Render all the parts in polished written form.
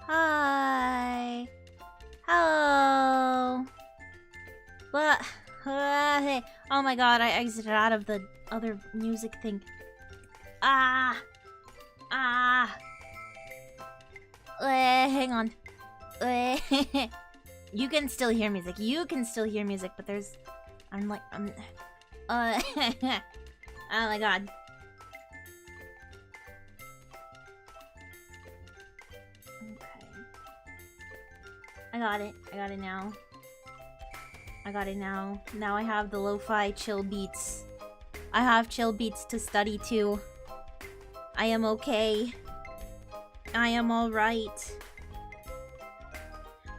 Hi. Hello. What? Hey. Oh my god, I exited out of the other music thing. Ah. Hang on. You can still hear music. But there's... oh my god. Okay. I got it now. Now I have the lo-fi chill beats. I have chill beats to study to. I am okay. I am alright.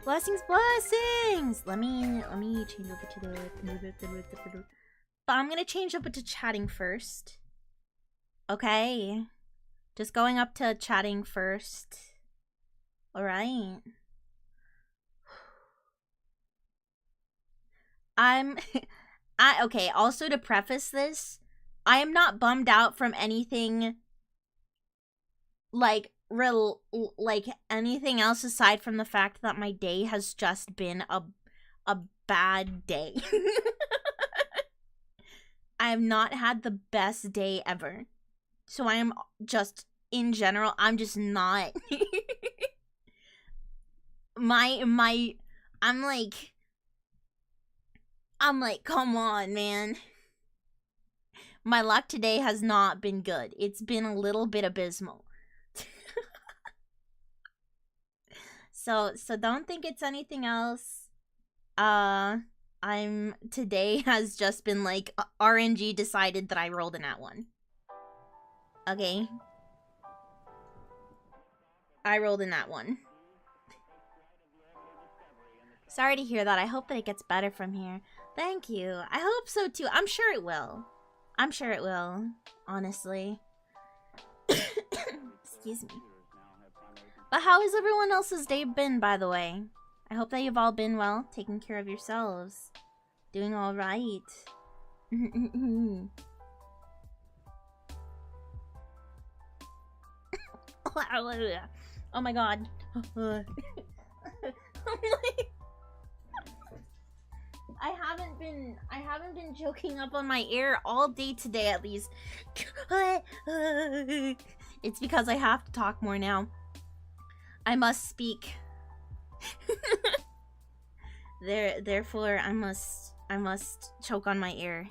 Blessings! Let me change over to the... But I'm gonna change over to chatting first. Okay. Just going up to chatting first. Alright. Okay, also to preface this, I am not bummed out from anything like anything else aside from the fact that my day has just been a bad day. I have not had the best day ever. So I am just, in general, I'm just not I'm like, come on, man. My luck today has not been good. It's been a little bit abysmal. So don't think it's anything else. Today has just been like RNG decided that I rolled a nat 1. Okay. I rolled a nat 1. Sorry to hear that. I hope that it gets better from here. Thank you. I hope so too. I'm sure it will. Honestly. Excuse me. But how has everyone else's day been, by the way? I hope that you've all been well, taking care of yourselves. Doing alright. Oh my god. I haven't been joking up on my ear all day today at least. It's because I have to talk more now. I must speak. Therefore I must choke on my ear.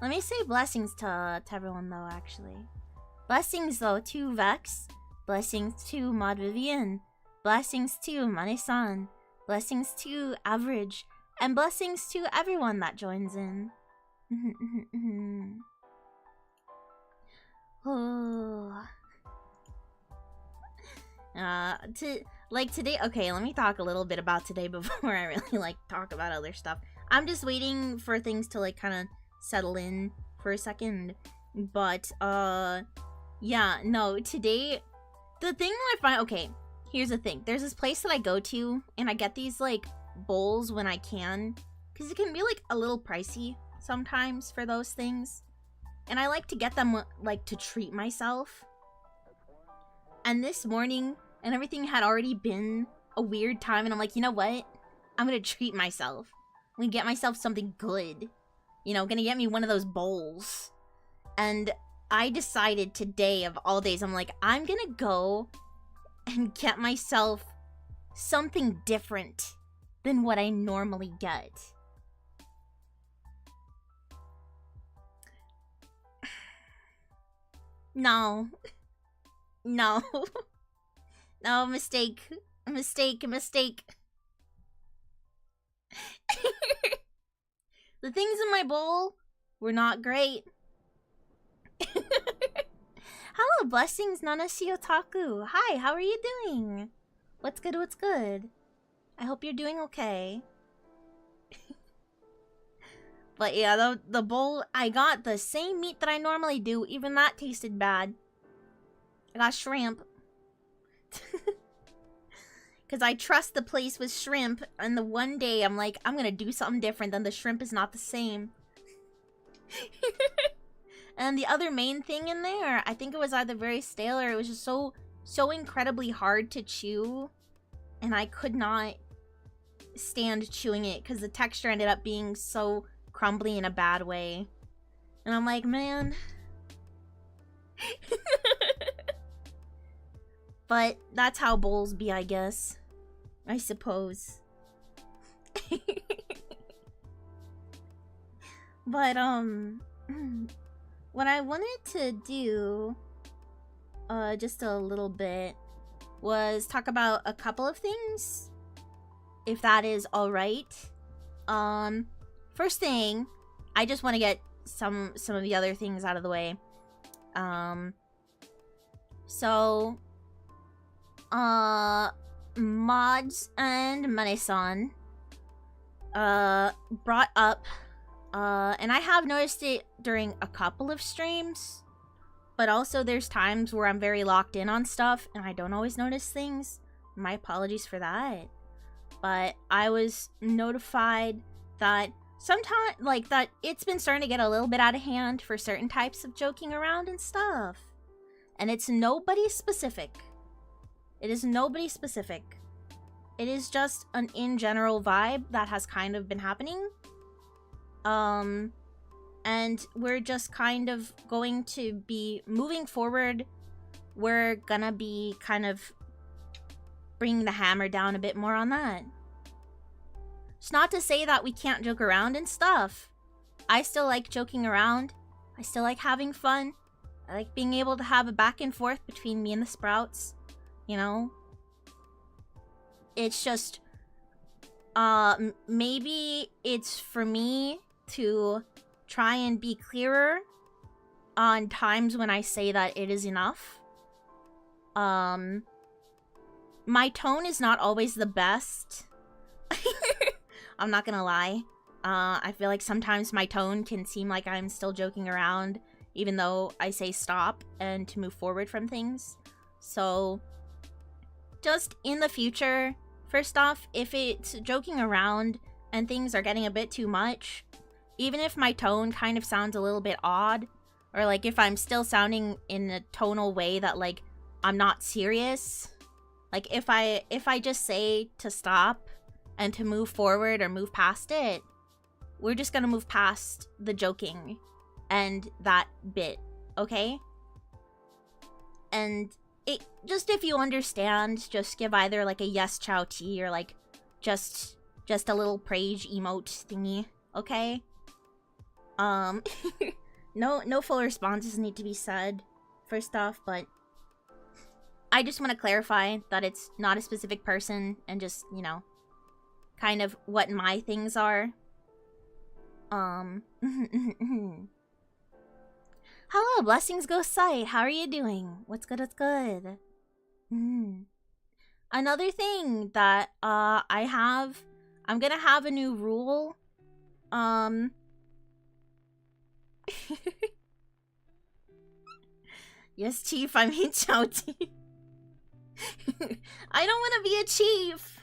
Let me say blessings to everyone though, actually. Blessings though to Vex. Blessings to Mod Vivian. Blessings to Mane-san. Blessings to Average. And blessings to everyone that joins in. Oh. Today, okay, let me talk a little bit about today before I really talk about other stuff. I'm just waiting for things to kind of settle in for a second. But yeah, no, today the thing that I find, okay, here's the thing. There's this place that I go to and I get these bowls when I can, because it can be a little pricey sometimes for those things. And I like to get them to treat myself. And this morning and everything had already been a weird time, and I'm like, you know what? I'm gonna treat myself. I'm gonna get myself something good. You know, gonna get me one of those bowls. And I decided today of all days, I'm like, I'm gonna go and get myself something different than what I normally get. No. No. No, mistake. Mistake. The things in my bowl were not great. Hello, blessings, Nanashi Otaku. Hi, how are you doing? What's good? I hope you're doing okay. But yeah, the bowl, I got the same meat that I normally do. Even that tasted bad. I got shrimp. Because I trust the place with shrimp. And the one day I'm like, I'm going to do something different. Then the shrimp is not the same. And the other main thing in there, I think it was either very stale or it was just so incredibly hard to chew. And I could not stand chewing it because the texture ended up being so crumbly in a bad way. And I'm like, man. But that's how bowls be, I guess. I suppose. But, what I wanted to do, just a little bit, was talk about a couple of things, if that is alright. First thing, I just want to get some of the other things out of the way. Mods and Manesan, brought up, and I have noticed it during a couple of streams, but also there's times where I'm very locked in on stuff and I don't always notice things. My apologies for that. But I was notified that sometimes, like, that it's been starting to get a little bit out of hand for certain types of joking around and stuff. And it's nobody specific. It is nobody specific. It is just an in general vibe that has kind of been happening. And we're just kind of going to be moving forward. We're gonna be kind of bringing the hammer down a bit more on that. It's not to say that we can't joke around and stuff. I still like joking around. I still like having fun. I like being able to have a back and forth between me and the Sprouts. You know? It's just, maybe it's for me to try and be clearer on times when I say that it is enough. My tone is not always the best. I'm not gonna lie. I feel like sometimes my tone can seem like I'm still joking around, even though I say stop and to move forward from things. So, just in the future, first off, if it's joking around and things are getting a bit too much, even if my tone kind of sounds a little bit odd, or like if I'm still sounding in a tonal way that like I'm not serious, like if I just say to stop and to move forward or move past it, we're just gonna move past the joking and that bit, okay? And it just, if you understand, just give either like a yes Chaoti or like just a little praise emote thingy, okay? No full responses need to be said, first off, but I just want to clarify that it's not a specific person and just, you know, kind of what my things are. Hello, Blessings Go Sight. How are you doing? What's good? What's good? Another thing that I'm gonna have a new rule. Yes, Chief. I mean Chaoti. I don't want to be a chief.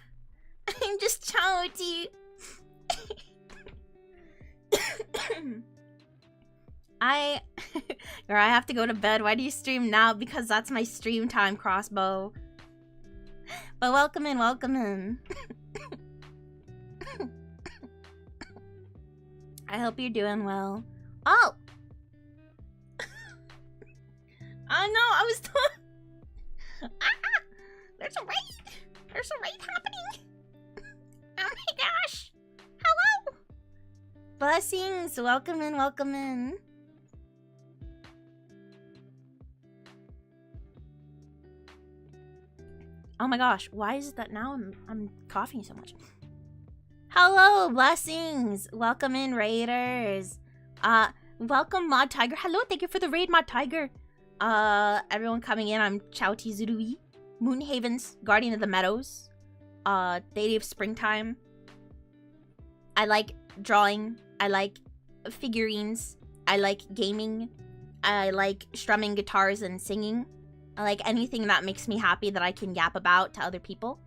I'm just Chaoti. Girl, I have to go to bed. Why do you stream now? Because that's my stream time, Crossbow. But welcome in, welcome in. I hope you're doing well. Oh! Oh no, I was there's a raid! There's a raid happening! Oh my gosh! Hello! Blessings! Welcome in, welcome in. Oh my gosh, why is it that now I'm coughing so much? Hello, Blessings! Welcome in, Raiders. Welcome, Mod Tiger. Hello, thank you for the raid, Mod Tiger. Everyone coming in, I'm Chaoti Zurui, Moonhaven's Guardian of the Meadows, deity of springtime. I like drawing, I like figurines, I like gaming, I like strumming guitars and singing. I like anything that makes me happy that I can yap about to other people.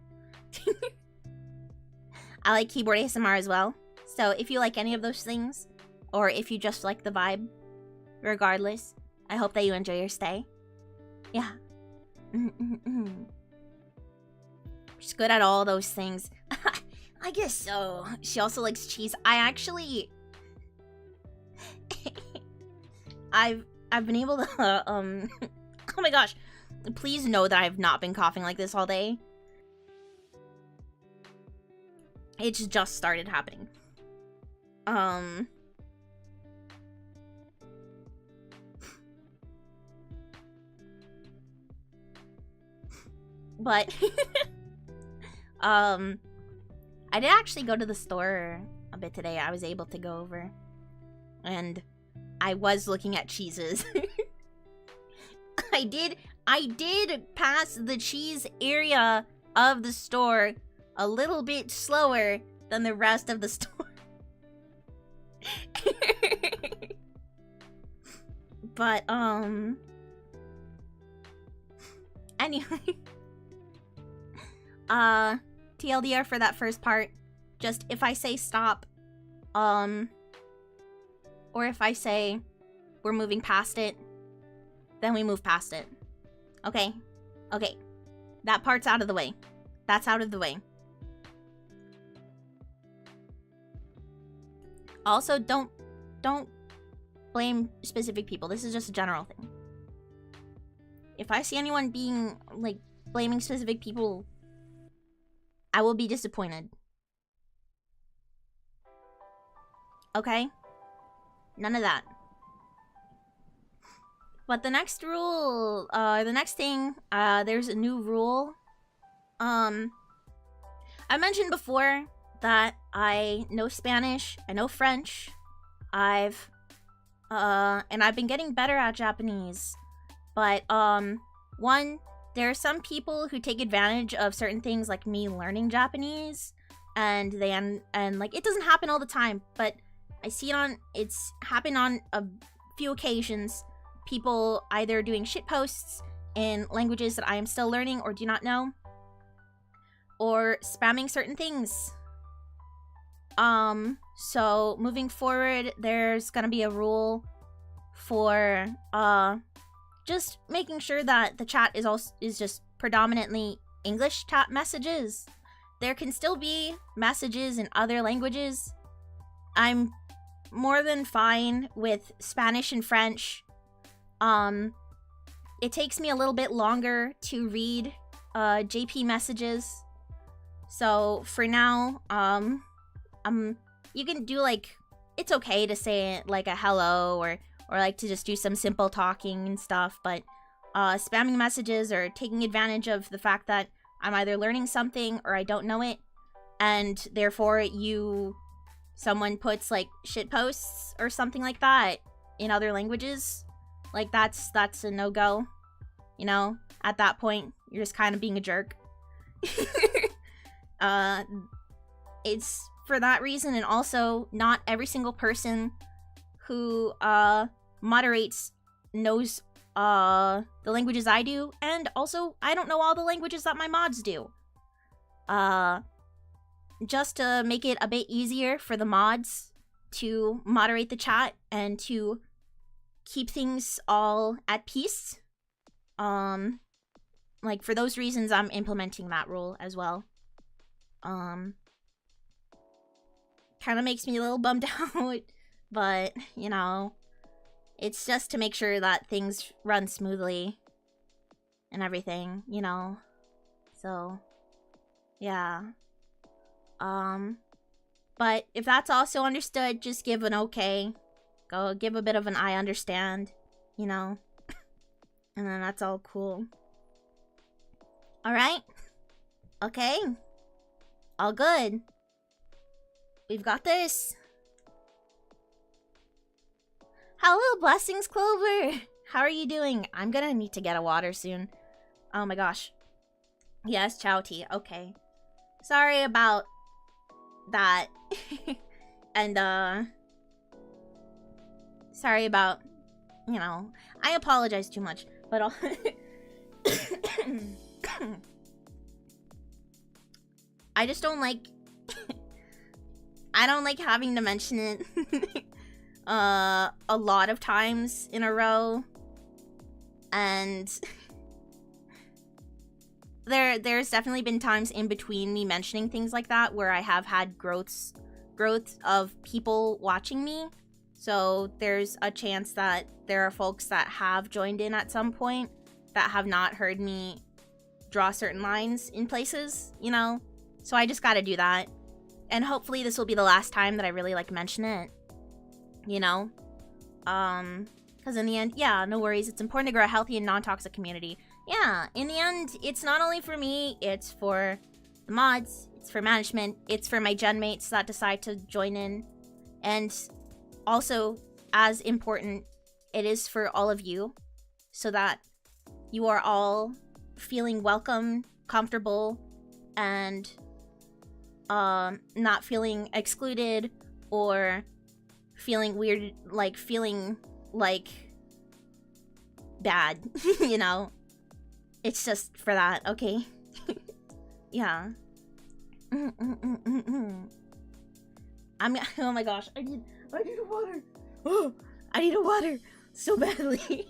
I like keyboard ASMR as well. So if you like any of those things, or if you just like the vibe, regardless, I hope that you enjoy your stay. Yeah. She's good at all those things. I guess so. She also likes cheese. I actually... I've been able to, oh my gosh. Please know that I've not been coughing like this all day. It's just started happening. But, I did actually go to the store a bit today. I was able to go over. And I was looking at cheeses. I did pass the cheese area of the store a little bit slower than the rest of the store. But, anyway. TLDR for that first part. Just, if I say stop, or if I say we're moving past it, then we move past it. Okay? Okay. That part's out of the way. That's out of the way. Also, don't blame specific people. This is just a general thing. If I see anyone being, like, blaming specific people, I will be disappointed. Okay? None of that. But the next rule, the next thing, there's a new rule. I mentioned before that I know Spanish, I know French, and I've been getting better at Japanese. But, one, there are some people who take advantage of certain things like me learning Japanese, and like, it doesn't happen all the time, but I see it's happened on a few occasions. People either doing shitposts in languages that I am still learning or do not know, or spamming certain things. So moving forward, there's gonna be a rule for just making sure that the chat is just predominantly English chat messages. There can still be messages in other languages. I'm more than fine with Spanish and French. It takes me a little bit longer to read JP messages. So for now, you can do, like, it's okay to say like a hello or like to just do some simple talking and stuff, but spamming messages or taking advantage of the fact that I'm either learning something or I don't know it, and therefore someone puts like shit posts or something like that in other languages, like that's a no-go. You know, at that point you're just kind of being a jerk. It's for that reason, and also not every single person who moderates knows the languages I do, and also I don't know all the languages that my mods do. Just to make it a bit easier for the mods to moderate the chat and to keep things all at peace. Like, for those reasons, I'm implementing that rule as well. Kind of makes me a little bummed out, but, you know, it's just to make sure that things run smoothly and everything, you know? So, yeah. But if that's also understood, just give an okay. Go give a bit of an I understand, you know? And then that's all cool. Alright? Okay. All good. We've got this. Hello, Blessings Clover! How are you doing? I'm gonna need to get a water soon. Oh my gosh. Yes, Chaoti. Okay. Sorry about that. And, sorry about, you know, I apologize too much, but I'll... I just don't like... I don't like having to mention it. a lot of times in a row, and there's definitely been times in between me mentioning things like that where I have had growth of people watching me. So there's a chance that there are folks that have joined in at some point that have not heard me draw certain lines in places, you know? So I just gotta do that. And hopefully this will be the last time that I really, like, mention it. You know? Because in the end, yeah, no worries. It's important to grow a healthy and non-toxic community. Yeah, in the end, it's not only for me, it's for the mods, it's for management, it's for my genmates that decide to join in. And also, as important, it is for all of you, so that you are all feeling welcome, comfortable, and not feeling excluded or feeling weird, like feeling like bad, you know? It's just for that, okay? Yeah. Oh my gosh, I need a water. Oh, I need a water so badly.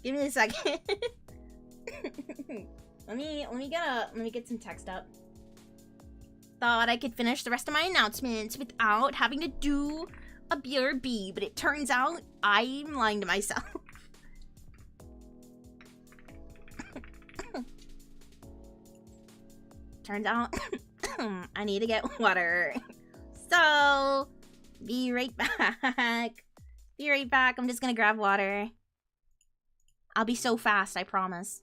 Give me a second. let me get some text up. Thought I could finish the rest of my announcements without having to do a BRB, but it turns out I'm lying to myself. Turns out I need to get water. So, be right back. Be right back. I'm just gonna grab water. I'll be so fast, I promise.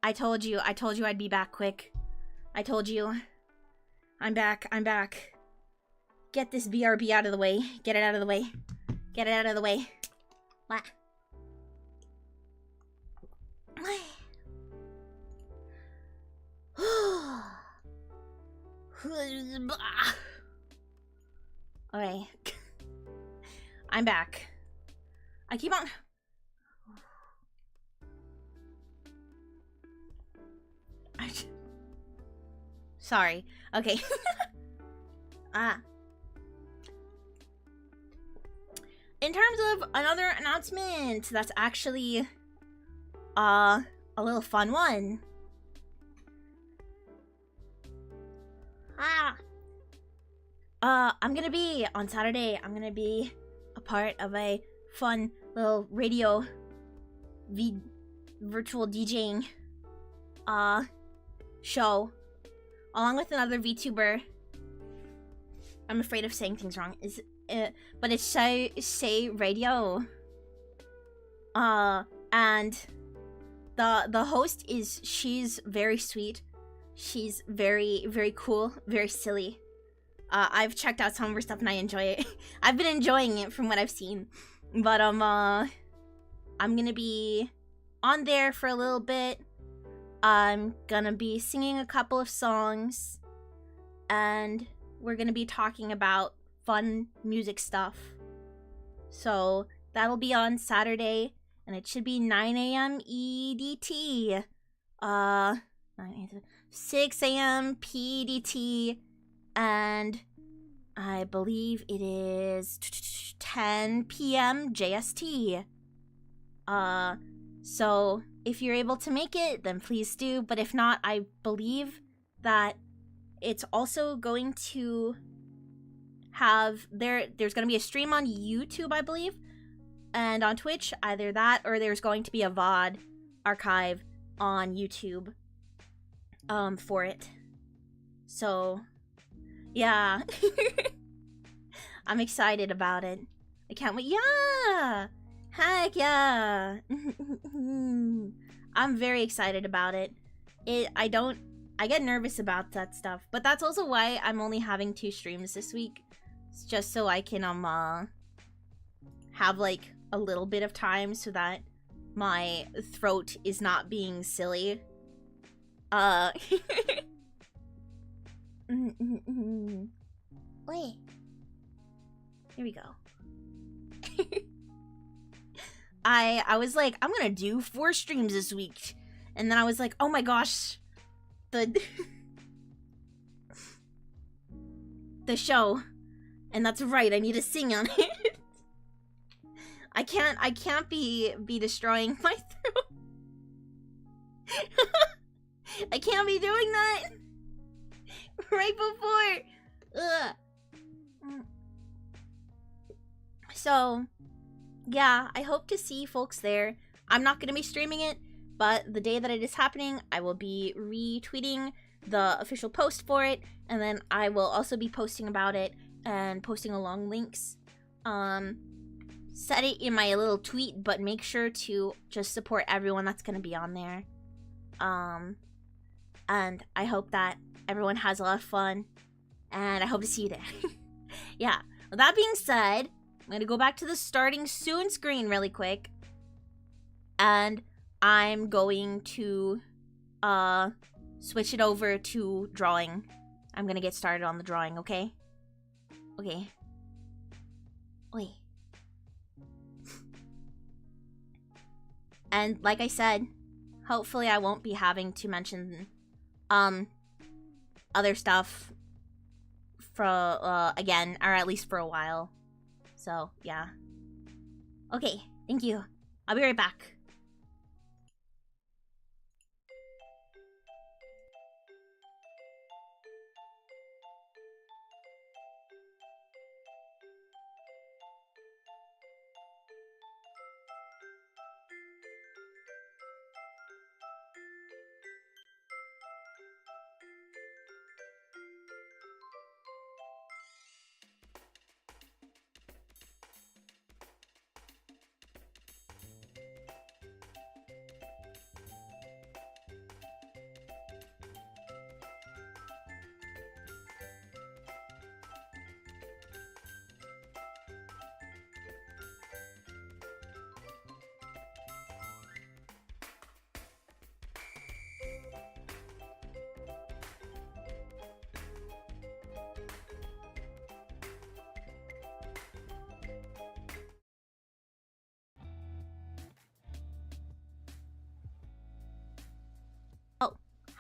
I told you I'd be back quick. I told you. I'm back. Get this BRB out of the way. Get it out of the way. Get it out of the way. What? Okay. I'm back. I keep on... Sorry. Okay. In terms of another announcement, that's actually a little fun one. I'm gonna be on Saturday. I'm gonna be a part of a fun little radio virtual DJing show, along with another VTuber. I'm afraid of saying things wrong. But it's say radio. And the host she's very sweet. She's very, very cool, very silly. I've checked out some of her stuff and I enjoy it. I've been enjoying it from what I've seen. But I'm gonna be on there for a little bit. I'm gonna be singing a couple of songs, and we're gonna be talking about fun music stuff. So that'll be on Saturday, And it should be 9 a.m. EDT. 6 a.m. PDT. And I believe it is 10 p.m. JST. So if you're able to make it, then please do. But if not, I believe that it's also going to have there's going to be a stream on YouTube, I believe, and on Twitch, either that or there's going to be a VOD archive on YouTube for it. So yeah. I'm excited about it. I can't wait. Yeah! Heck yeah! I'm very excited about it. I get nervous about that stuff, but that's also why I'm only having 2 streams this week. It's just so I can have like a little bit of time so that my throat is not being silly. Wait. Here we go. I was like, I'm gonna do 4 streams this week. And then I was like, oh my gosh. The show. And that's right, I need to sing on it. I can't be destroying my throat. I can't be doing that right before. Ugh. So, yeah, I hope to see folks there. I'm not going to be streaming it, but the day that it is happening, I will be retweeting the official post for it, and then I will also be posting about it and posting along links. Set it in my little tweet, but make sure to just support everyone that's going to be on there. And I hope that everyone has a lot of fun, and I hope to see you there. Yeah, with that being said, I'm going to go back to the starting soon screen really quick, and I'm going to switch it over to drawing. I'm going to get started on the drawing, okay? Okay. Wait. And like I said, hopefully I won't be having to mention other stuff for again, or at least for a while. So, yeah. Okay, thank you. I'll be right back.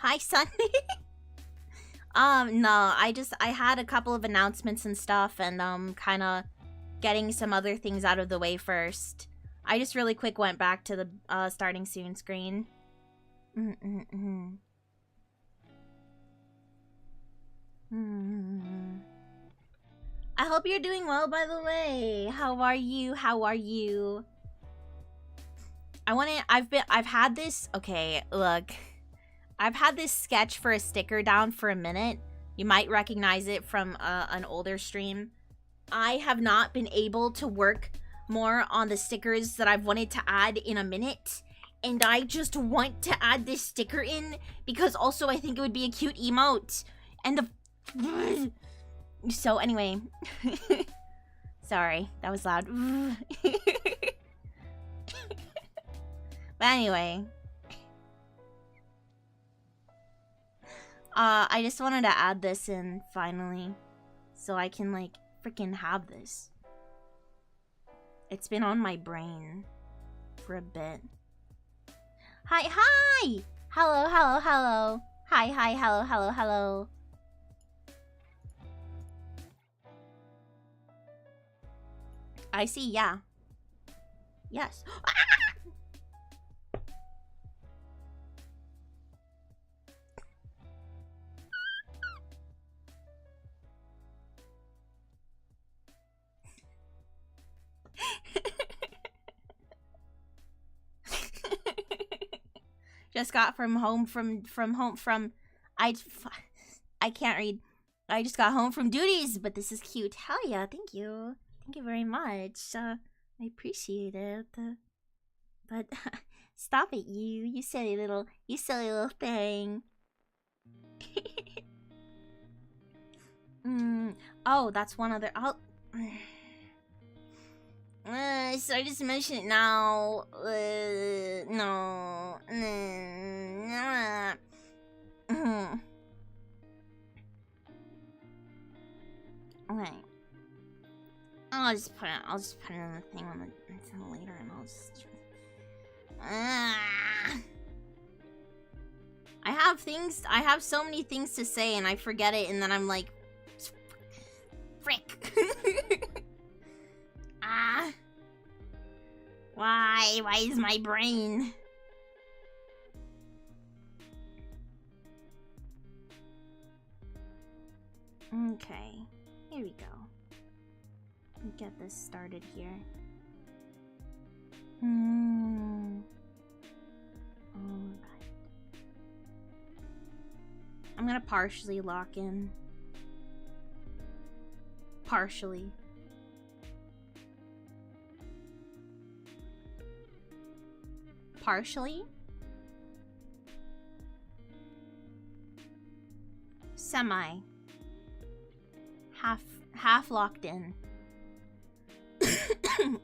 Hi, Sunny. No, I had a couple of announcements and stuff, and kind of getting some other things out of the way first. I just really quick went back to the starting soon screen. I hope you're doing well, by the way. How are you? How are you? I've had this, okay, look. I've had this sketch for a sticker down for a minute. You might recognize it from an older stream. I have not been able to work more on the stickers that I've wanted to add in a minute. And I just want to add this sticker in because also I think it would be a cute emote. And the... So anyway. Sorry, that was loud. But anyway. I just wanted to add this in, finally. So I can, like, freaking have this. It's been on my brain for a bit. Hi, hi! Hello, hello, hello. Hi, hi, hello, hello, hello. I see, yeah. Yes. Just got from I can't read. I just got home from duties, but this is cute. Hell yeah, thank you. Thank you very much. I appreciate it. But stop it, you silly little thing. Oh, that's one other. So I just mention it now. No. Okay. I'll just put it in the thing on the later, and I'll just. I have so many things to say, and I forget it, and then I'm like, frick. Why is my brain? Okay, here we go. Let me get this started here. Alright. I'm gonna partially lock in. Partially. Partially? Semi. Half locked in.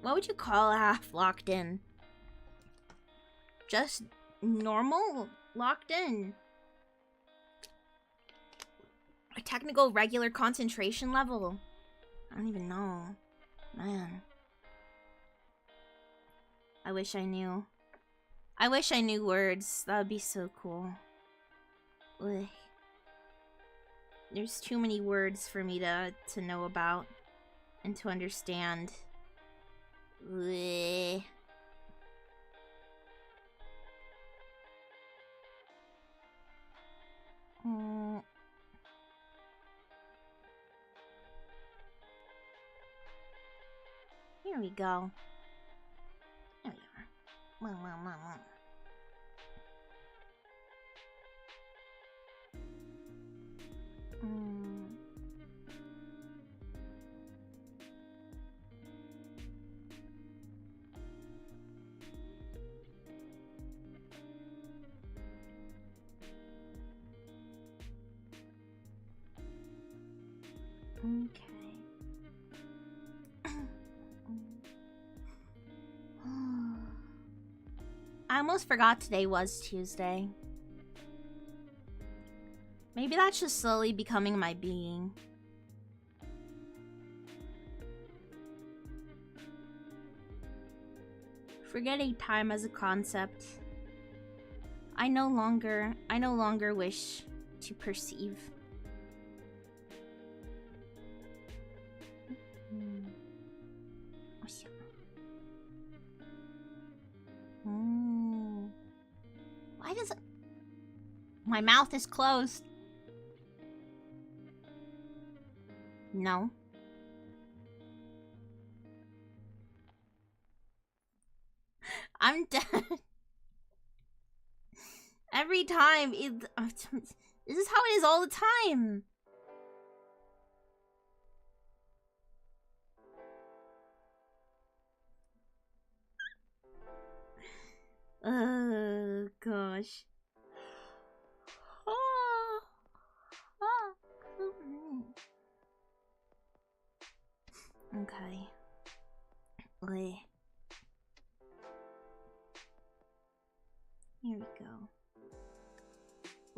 What would you call half locked in? Just normal locked in. A technical regular concentration level? I don't even know. Man. I wish I knew. I wish I knew words. That would be so cool. Ugh. There's too many words for me to know about and to understand. Ugh. Here we go. There we are. Okay. I almost forgot today was Tuesday. Maybe that's just slowly becoming my being. Forgetting time as a concept. I no longer wish to perceive. Why does it... My mouth is closed. No. I'm dead. Every time. This is how it is all the time. Oh, gosh. Okay. Here we go.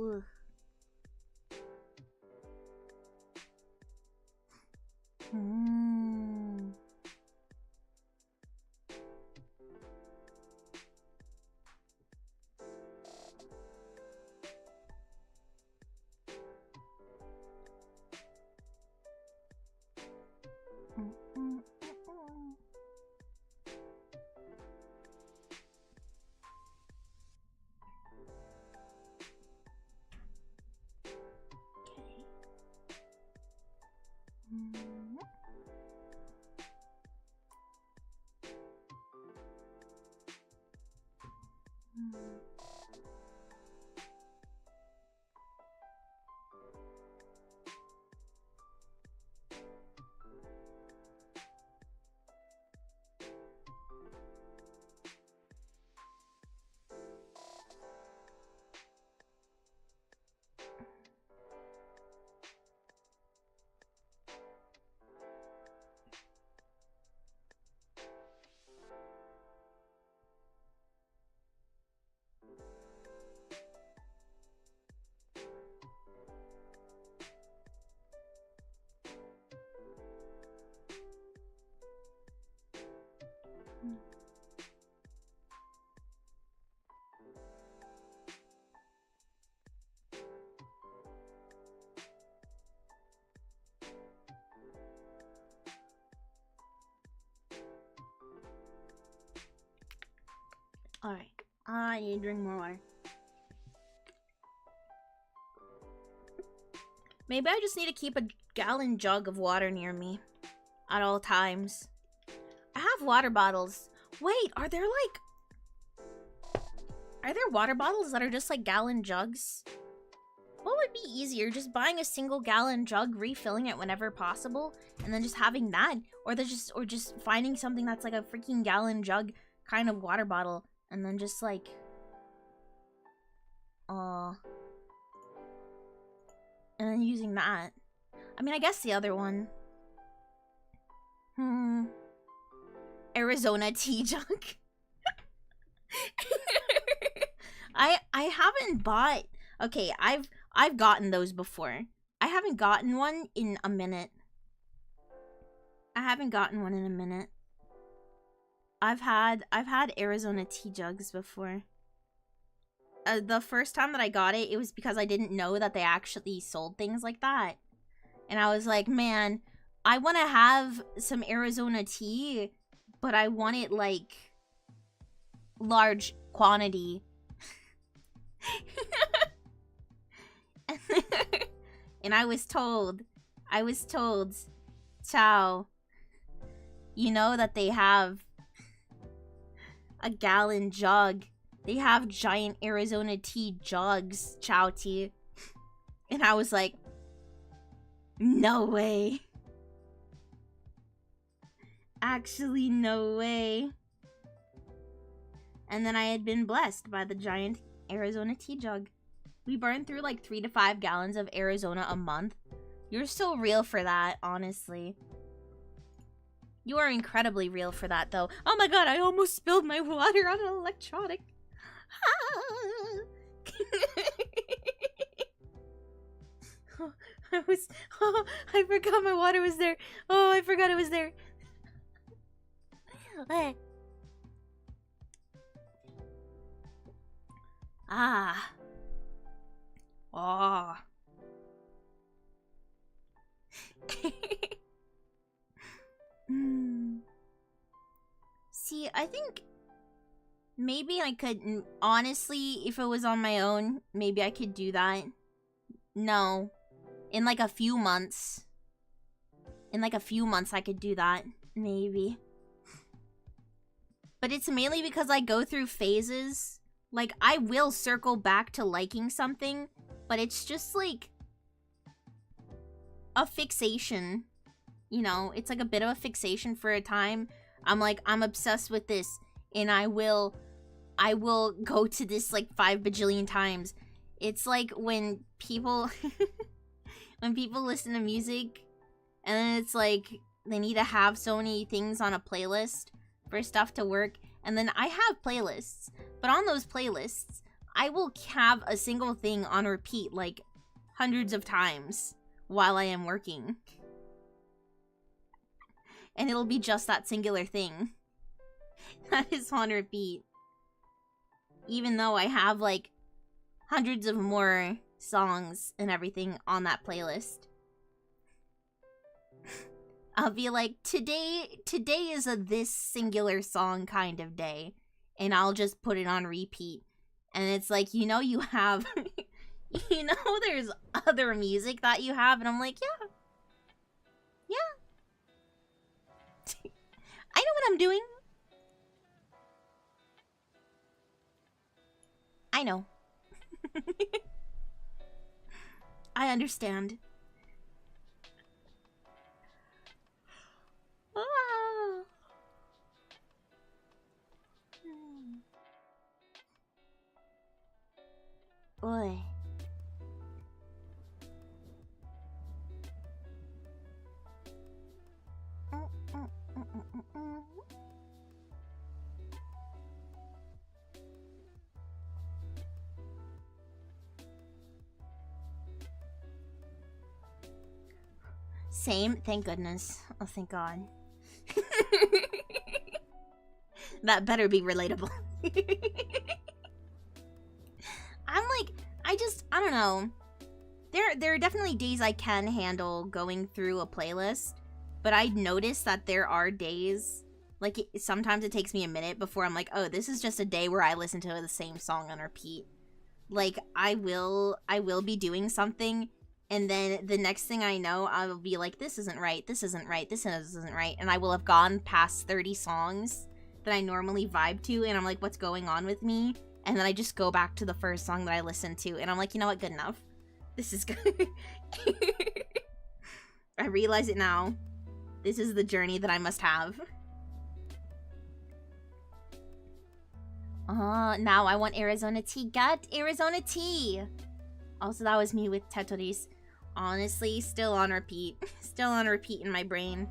Ugh. I need to drink more water. Maybe I just need to keep a gallon jug of water near me at all times. I have water bottles. Wait, are there water bottles that are just like gallon jugs? What would be easier, just buying a single gallon jug, refilling it whenever possible, and then just having that? Or just finding something that's like a freaking gallon jug kind of water bottle, and then just like and then using that. I mean, I guess the other one. Arizona tea jug. I haven't bought. Okay, I've gotten those before. I haven't gotten one in a minute. I've had Arizona tea jugs before. The first time that I got it, it was because I didn't know that they actually sold things like that. And I was like, man, I want to have some Arizona tea, but I want it like large quantity. And I was told, Chow, you know that they have a gallon jug. They have giant Arizona tea jugs, Chaoti. And I was like, no way. Actually, no way. And then I had been blessed by the giant Arizona tea jug. We burn through like 3 to 5 gallons of Arizona a month. You're so real for that, honestly. You are incredibly real for that, though. Oh my god, I almost spilled my water on an electronic. I forgot my water was there. Oh, I forgot it was there. Ah. Oh. See, I think maybe I could, honestly, if it was on my own, maybe I could do that. No. In like a few months. I could do that. Maybe. But it's mainly because I go through phases. Like, I will circle back to liking something, but it's just like a fixation. You know, it's like a bit of a fixation for a time. I'm like, I'm obsessed with this, and I will go to this like 5 bajillion times. It's like when people when people listen to music, and then it's like they need to have so many things on a playlist for stuff to work. And then I have playlists, but on those playlists, I will have a single thing on repeat like hundreds of times while I am working. And it'll be just that singular thing that is on repeat. Even though I have like hundreds of more songs and everything on that playlist. I'll be like, today is a this singular song kind of day. And I'll just put it on repeat. And it's like, you know, you have, you know, there's other music that you have. And I'm like, yeah. I know what I'm doing. I know. I understand. Ah. Boy. Same, thank goodness. Oh, thank God. That better be relatable. I'm like, I don't know. There are definitely days I can handle going through a playlist, but I noticed that there are days Like, sometimes it takes me a minute before I'm like, oh, this is just a day where I listen to the same song on repeat. Like, I will be doing something, and then the next thing I know, I will be like, this isn't right, this isn't right, this isn't right, and I will have gone past 30 songs that I normally vibe to, and I'm like, what's going on with me? And then I just go back to the first song that I listened to, and I'm like, you know what, good enough. This is good. I realize it now. This is the journey that I must have. Now I want Arizona tea. Got Arizona tea. Also, that was me with Tetris. Honestly, still on repeat. Still on repeat in my brain.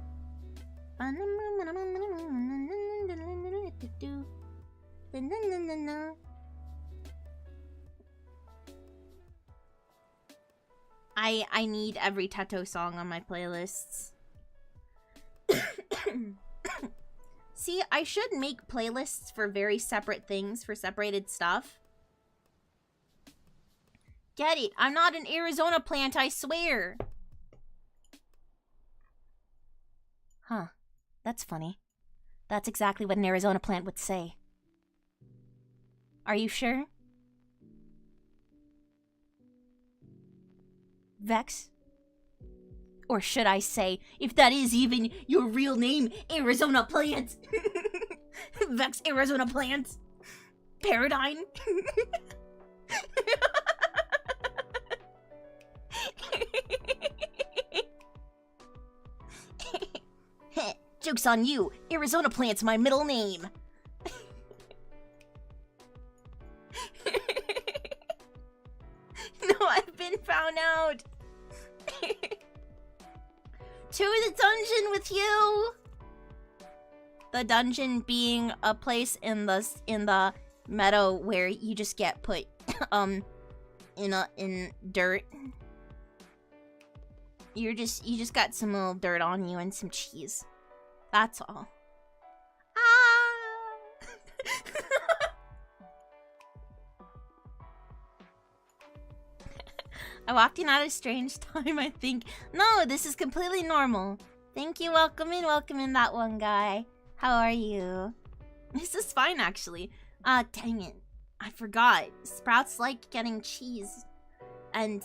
I need every Teto song on my playlists. See, I should make playlists for very separate things, for separated stuff. Get it? I'm not an Arizona plant, I swear. Huh. That's funny. That's exactly what an Arizona plant would say. Are you sure? Vex? Or should I say, if that is even your real name, Arizona Plant. Vex Arizona Plant. Paradigm. Joke's on you. Arizona Plant's my middle name. No, I've been found out. To the dungeon with you. The dungeon being a place in the meadow where you just get put in dirt. You just got some little dirt on you and some cheese. That's all. Ah! I walked in at a strange time, I think. No, this is completely normal. Thank you, welcome in that one guy. How are you? This is fine, actually. Dang it. I forgot. Sprouts like getting cheese and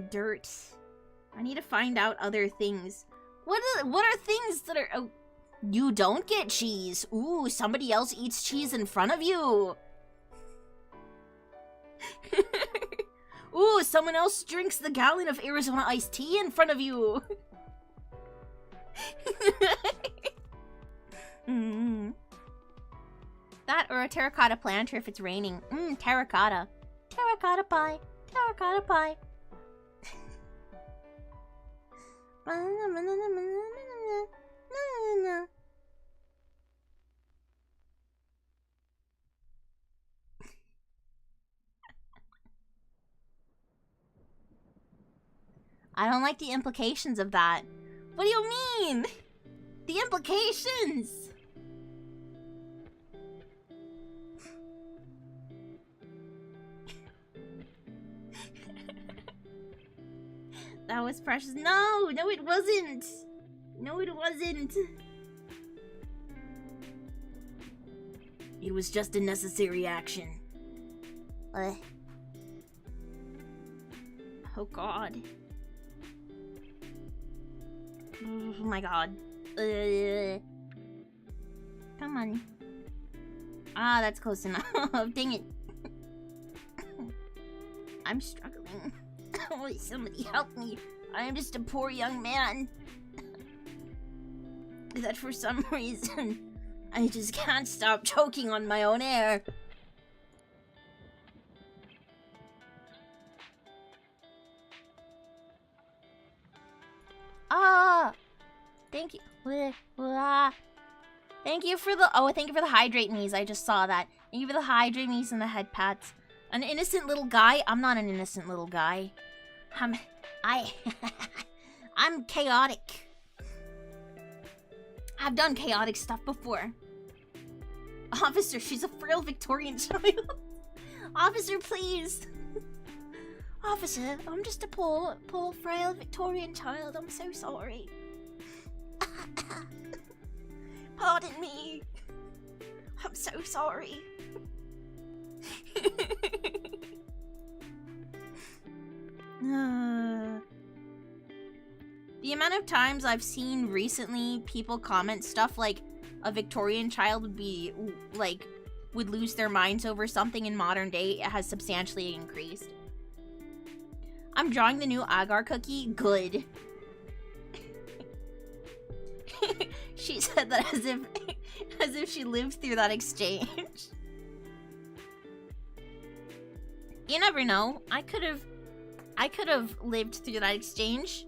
dirt. I need to find out other things. What are things that are... Oh, you don't get cheese. Ooh, somebody else eats cheese in front of you. Ooh, someone else drinks the gallon of Arizona iced tea in front of you. That or a terracotta planter if it's raining. Terracotta. Terracotta pie. Terracotta pie. I don't like the implications of that. What do you mean? The implications! That was precious. No, it wasn't. No, it wasn't. It was just a necessary action. Oh God. Oh my God. Come on. Ah, that's close enough. Dang it. I'm struggling. Somebody help me. I am just a poor young man. That for some reason, I just can't stop choking on my own air. Ah! Thank you. Thank you for the... Oh, thank you for the hydrate me's. I just saw that. Thank you for the hydrate me's and the head pats. An innocent little guy? I'm not an innocent little guy. I'm chaotic. I've done chaotic stuff before. Officer, she's a frail Victorian child. Officer, please. Officer, I'm just a poor, frail Victorian child. I'm so sorry. Pardon me. I'm so sorry. The amount of times I've seen recently people comment stuff like a Victorian child would be, like, would lose their minds over something in modern day, it has substantially increased. I'm drawing the new agar cookie. Good. She said that as if she lived through that exchange. You never know. I could have lived through that exchange.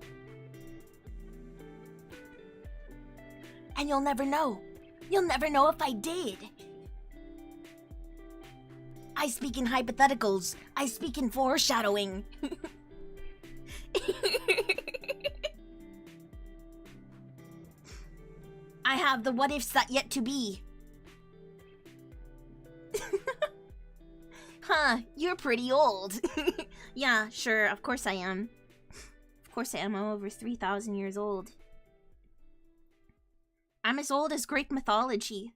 And you'll never know. You'll never know if I did. I speak in hypotheticals. I speak in foreshadowing. I have the what ifs that yet to be. Huh, you're pretty old. Yeah, sure, of course I am. Of course I am. I'm over 3,000 years old. I'm as old as Greek mythology.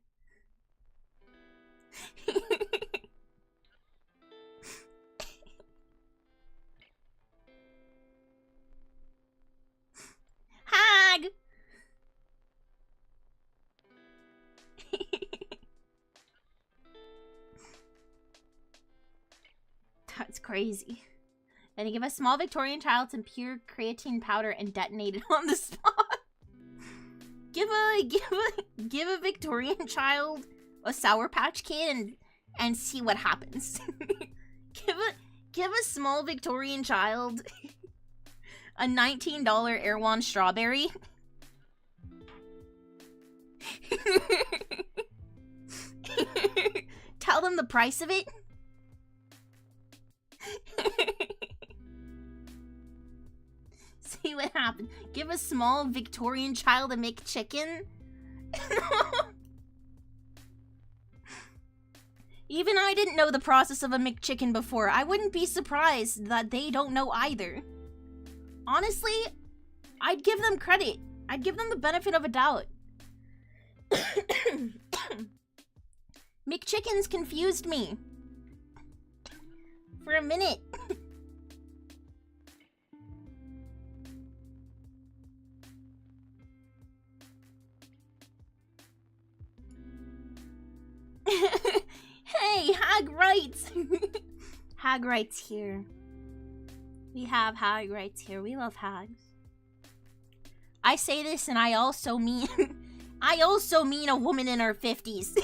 Hag! That's crazy. Then he give a small Victorian child some pure creatine powder and detonate it on the spot. Give a Victorian child a Sour Patch Kid and see what happens. give a small Victorian child a $19 Erewhon strawberry. Tell them the price of it. See what happens. Give a small Victorian child a McChicken. Even I didn't know the process of a McChicken before. I wouldn't be surprised that they don't know either. Honestly, I'd give them credit. I'd give them the benefit of a doubt. McChickens confused me. For a minute. Hey, Hag writes. Hag writes here. We have Hag writes here. We love Hags. I say this and I also mean a woman in her 50s.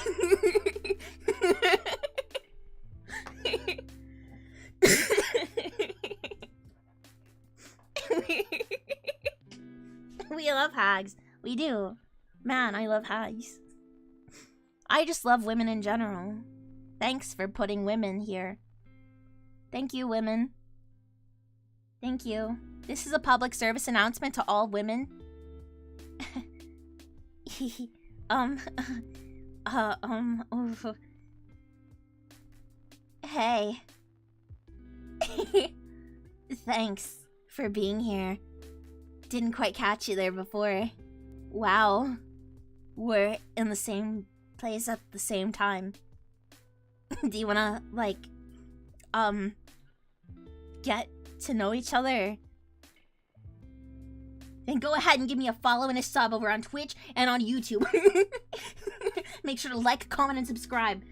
We love Hags. We do. Man, I love Hags. I just love women in general. Thanks for putting women here. Thank you, women. Thank you. This is a public service announcement to all women. Hey. Thanks for being here. Didn't quite catch you there before. Wow. We're in the same place at the same time. Do you wanna, like, get to know each other? Then go ahead and give me a follow and a sub over on Twitch and on YouTube. Make sure to like, comment, and subscribe.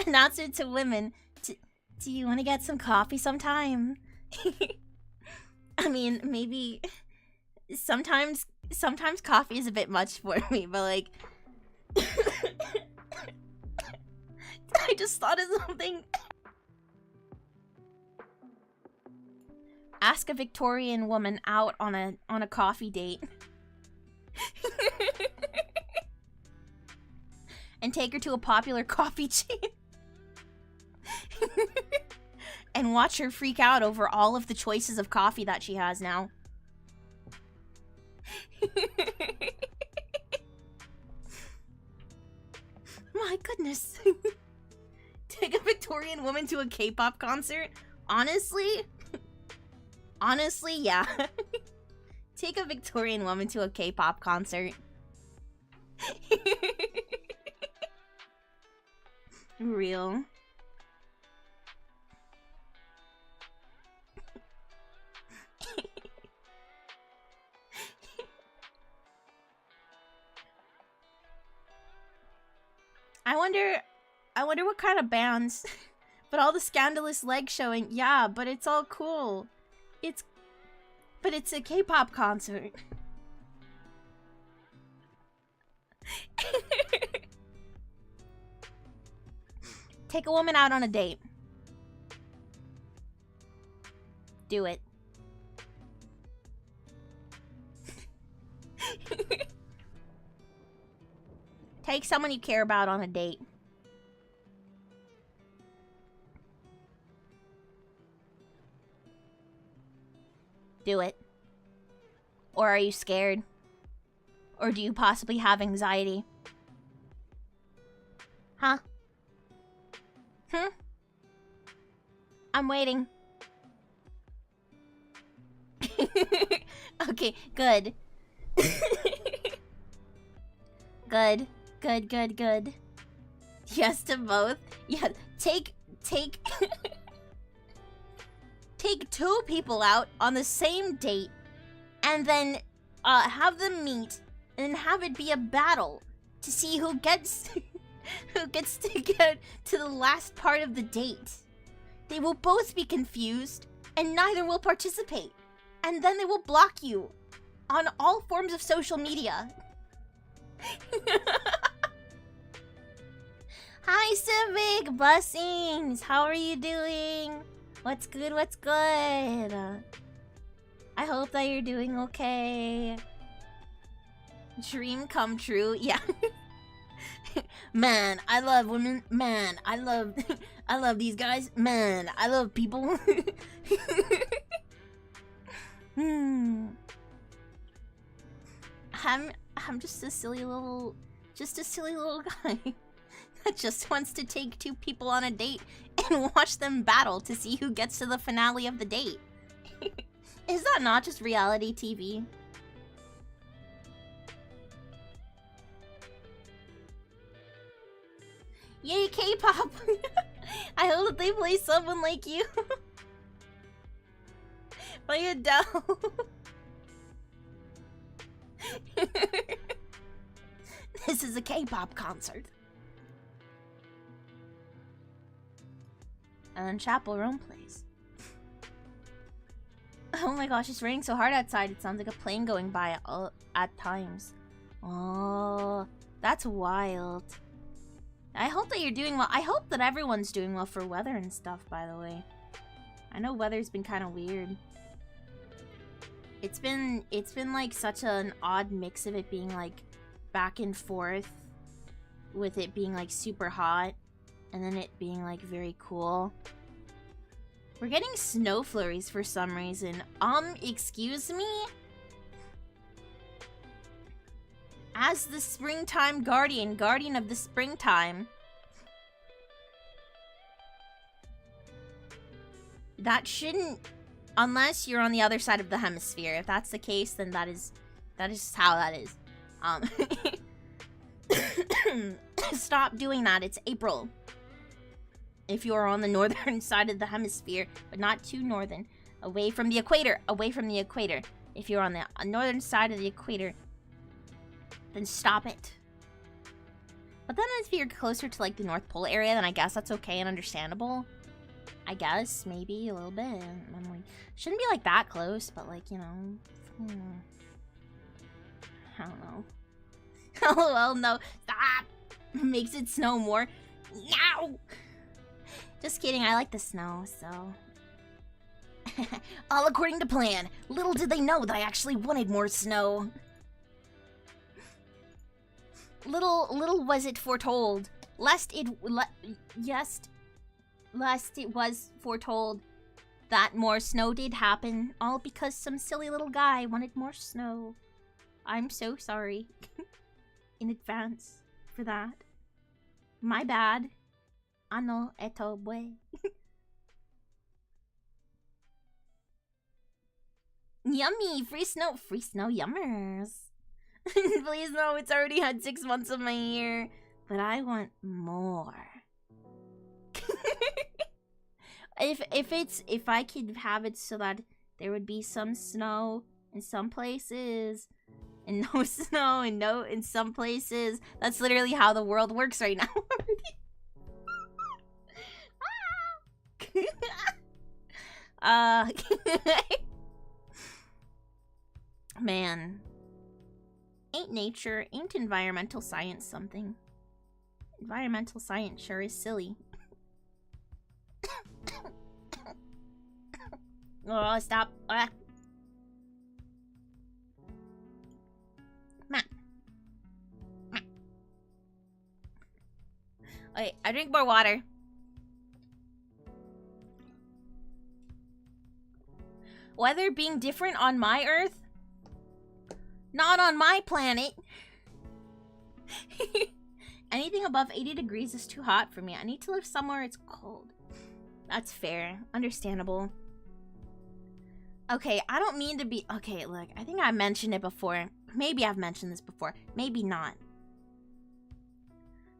Announcement to women. Do you want to get some coffee sometime? I mean, maybe sometimes coffee is a bit much for me, but like I just thought of something. Ask a Victorian woman out on a coffee date. And take her to a popular coffee chain. And watch her freak out over all of the choices of coffee that she has now. My goodness. Take a Victorian woman to a K-pop concert? Honestly, yeah. Take a Victorian woman to a K-pop concert. Real. I wonder what kind of bands. But all the scandalous leg showing, yeah, but it's all cool. But it's a K-pop concert. Take a woman out on a date. Do it. Take someone you care about on a date. Do it. Or are you scared? Or do you possibly have anxiety? Huh? I'm waiting. Okay, good. Good. Good. Yes to both. Yeah, take take 2 people out on the same date and then have them meet and have it be a battle to see who gets who gets to get to the last part of the date. They will both be confused and neither will participate. And then they will block you on all forms of social media. Hi, Civic! Blessings! How are you doing? What's good? What's good? I hope that you're doing okay. Dream come true. Yeah. Man, I love women. Man, I love these guys. Man, I love people. I'm just a silly little guy that just wants to take 2 people on a date and watch them battle to see who gets to the finale of the date. Is that not just reality TV? Yay, K-pop! I hope that they play someone like you. By Adele. This is a K-pop concert. And then Chapel Rome plays. Oh my gosh, it's raining so hard outside. It sounds like a plane going by at times. Oh, that's wild. I hope that you're doing well. I hope that everyone's doing well for weather and stuff, by the way. I know weather's been kind of weird. It's been like such an odd mix of it being like back and forth with it being like super hot and then it being like very cool. We're getting snow flurries for some reason. Excuse me? As the springtime guardian of the springtime. That shouldn't, unless you're on the other side of the hemisphere. If that's the case, then that is just how that is. Stop doing that. It's April. If you're on the northern side of the hemisphere, but not too northern, away from the equator. If you're on the northern side of the equator, then stop it. But then if you're closer to like the North Pole area, then I guess that's okay and understandable. I guess, maybe a little bit. I'm like, shouldn't be like that close, but like, you know. I don't know. Oh, well, no. Stop! Makes it snow more. No! Just kidding, I like the snow, so. All according to plan. Little did they know that I actually wanted more snow. Little was it foretold, lest it was foretold that more snow did happen, all because some silly little guy wanted more snow. I'm so sorry in advance for that. My bad. Ano eto bue. Yummy! Free snow yummers. Please no, it's already had 6 months of my year. But I want more. If I could have it so that there would be some snow in some places and no snow in some places. That's literally how the world works right now. Man. Ain't nature, ain't environmental science something? Environmental science sure is silly. Oh, stop. Wait, I drink more water. Weather being different on my Earth? Not on my planet. Anything above 80 degrees is too hot for me. I need to live somewhere it's cold. That's fair. Understandable. Okay, I don't mean to be... Okay, look, I think I mentioned it before. Maybe I've mentioned this before. Maybe not.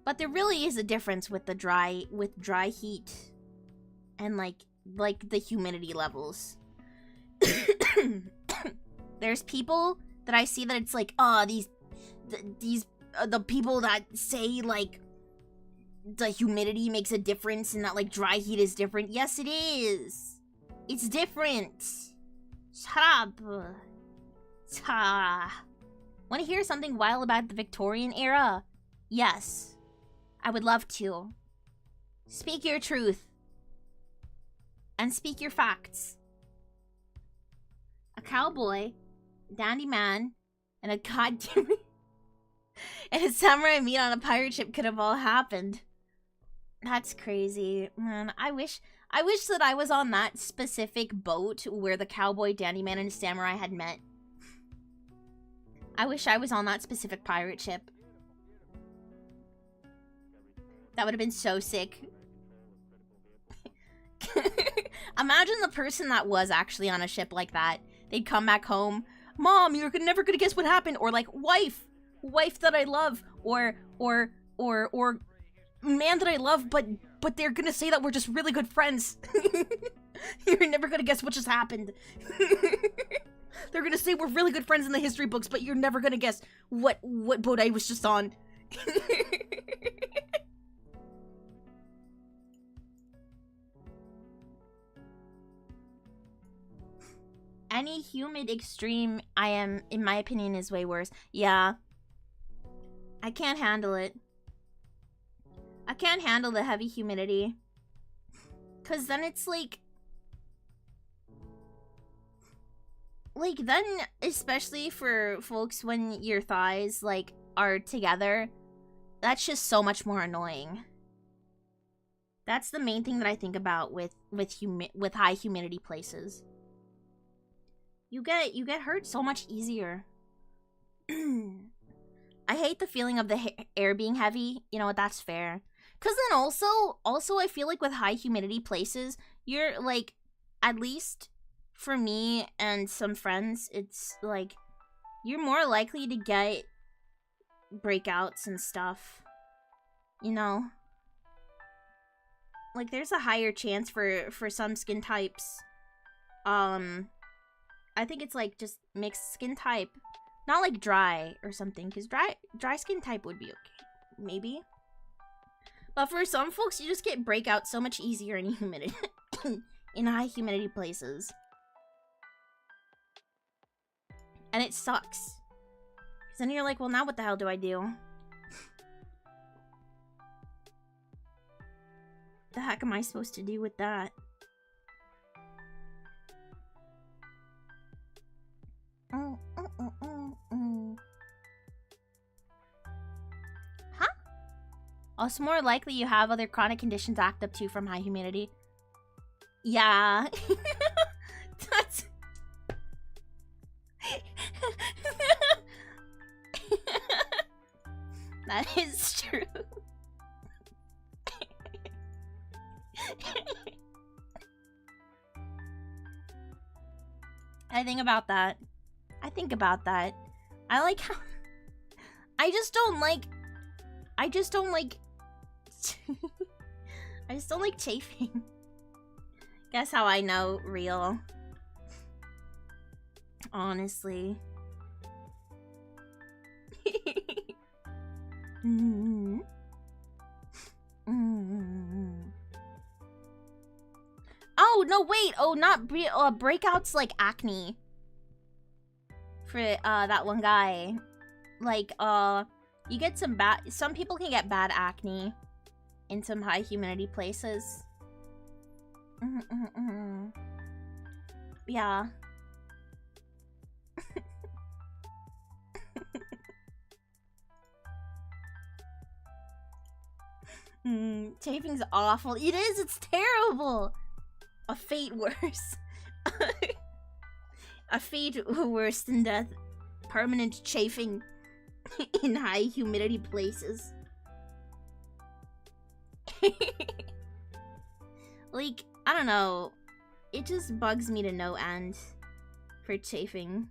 But there really is a difference with the dry heat and like the humidity levels. There's people that I see that it's like, oh, the people that say like the humidity makes a difference and that like dry heat is different. Yes, it is. It's different. Shut up. Want to hear something wild about the Victorian era? Yes. I would love to. Speak your truth. And speak your facts. A cowboy, a dandy man, and a goddamn... and a samurai meet on a pirate ship could have all happened. That's crazy. Man, I wish that I was on that specific boat where the cowboy, dandy man, and a samurai had met. I wish I was on that specific pirate ship. That would have been so sick. Imagine the person that was actually on a ship like that. They'd come back home. Mom, you're never gonna guess what happened. Or like, wife that I love. Or man that I love, but they're gonna say that we're just really good friends. You're never gonna guess what just happened. They're gonna say we're really good friends in the history books, but you're never gonna guess what boat I was just on. Any humid extreme, in my opinion, is way worse. Yeah. I can't handle it. I can't handle the heavy humidity. Cause then it's like then, especially for folks when your thighs, like, are together, that's just so much more annoying. That's the main thing that I think about with high humidity places. You get hurt so much easier. I hate the feeling of the air being heavy. You know what? That's fair. Cause then also I feel like with high humidity places, you're like, at least for me and some friends, it's like you're more likely to get breakouts and stuff. You know, like there's a higher chance for some skin types. I think it's like just mixed skin type. Not like dry or something, because dry skin type would be okay. Maybe. But for some folks, you just get breakouts so much easier in humidity. In high humidity places. And it sucks. Because then you're like, well, now what the hell do I do? The heck am I supposed to do with that? Huh? Also, more likely you have other chronic conditions act up too from high humidity. Yeah. That's... That is true. I think about that. I like how I just don't like I just don't like chafing. Guess how I know real. Honestly. Oh, no, wait. Oh, not breakouts like acne. For that one guy. Like, you get some people can get bad acne in some high humidity places. Yeah. Chafing's awful. It is, it's terrible. A fate worse. A fate worse than death. Permanent chafing in high humidity places. Like, I don't know. It just bugs me to no end for chafing.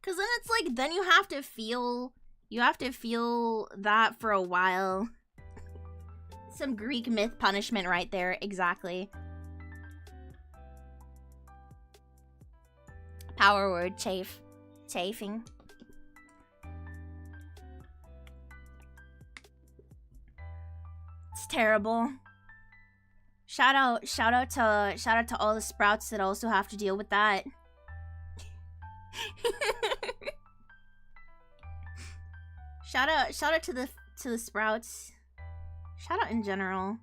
Cause then it's like, then you have to feel that for a while. Some Greek myth punishment right there, exactly. Power word, chafing. It's terrible. Shout out to all the sprouts that also have to deal with that. Shout out to the sprouts. Shout out in general.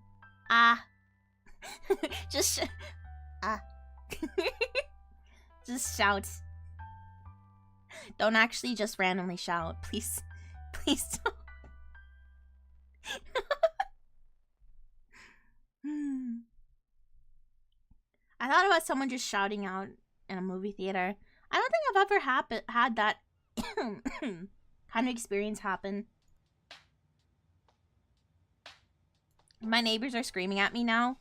Just just shout. Don't actually just randomly shout, please. Please don't. I thought about someone just shouting out in a movie theater. I don't think I've ever had that kind of experience happen. My neighbors are screaming at me now.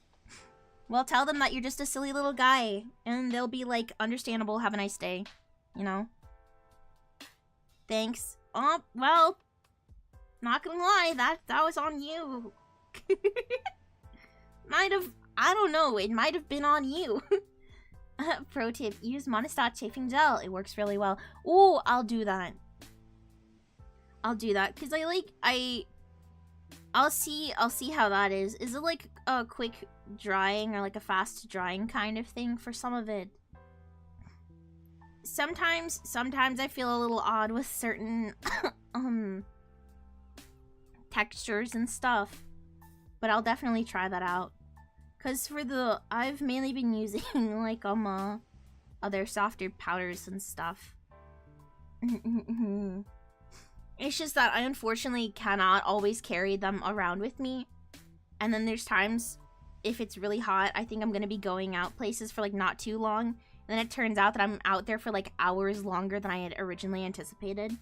Well, tell them that you're just a silly little guy, and they'll be like, understandable, have a nice day. You know? Thanks. Oh, well, not gonna lie, that was on you. I don't know, it might have been on you. Pro tip, use Monostat chafing gel. It works really well. Ooh, I'll do that. Because I'll see how that is. Is it like a quick drying or like a fast drying kind of thing for some of it? Sometimes I feel a little odd with certain textures and stuff, but I'll definitely try that out. Cause I've mainly been using like other softer powders and stuff. It's just that I unfortunately cannot always carry them around with me. And then there's times, if it's really hot, I think I'm gonna be going out places for like not too long. And then it turns out that I'm out there for like hours longer than I had originally anticipated.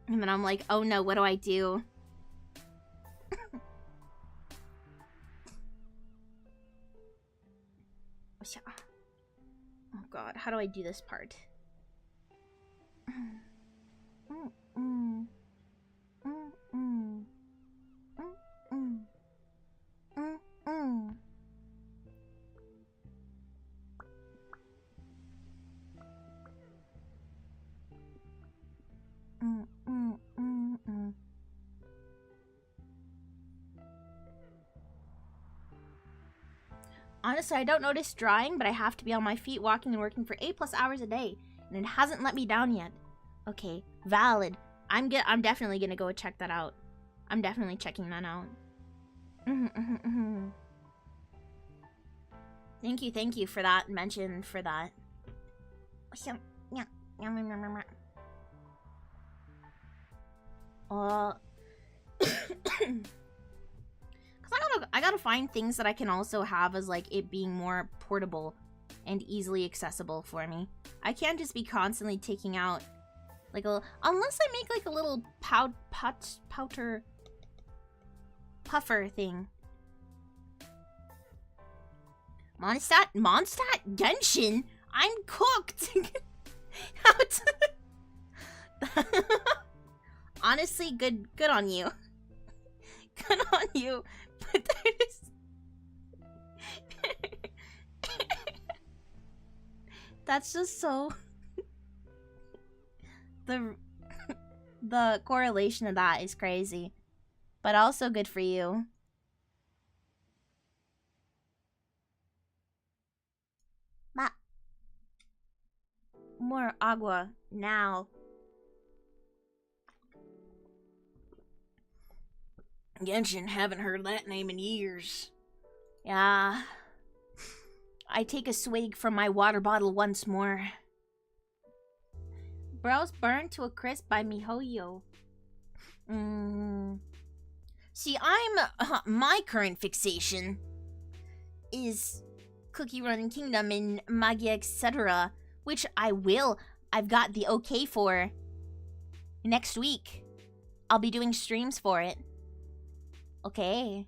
And then I'm like, oh no, what do I do? Oh god, how do I do this part? Honestly, I don't notice drying, but I have to be on my feet walking and working for 8+ hours a day, and it hasn't let me down yet. Okay, valid. I'm definitely gonna go check that out. I'm definitely checking that out. Thank you for that mention for that. I gotta find things that I can also have as like it being more portable and easily accessible for me. I can't just be constantly taking out like unless I make like a little powder puffer thing. Mondstadt Genshin? I'm cooked! How to... Honestly, good on you. Good on you. But there's... That's just so... The correlation of that is crazy. But also good for you. More agua now. Genshin, haven't heard that name in years. Yeah. I take a swig from my water bottle once more. Brows burned to a crisp by MiHoYo. See, my current fixation is Cookie Run Kingdom and Magia, etc., which I've got the okay for next week. I'll be doing streams for it. Okay.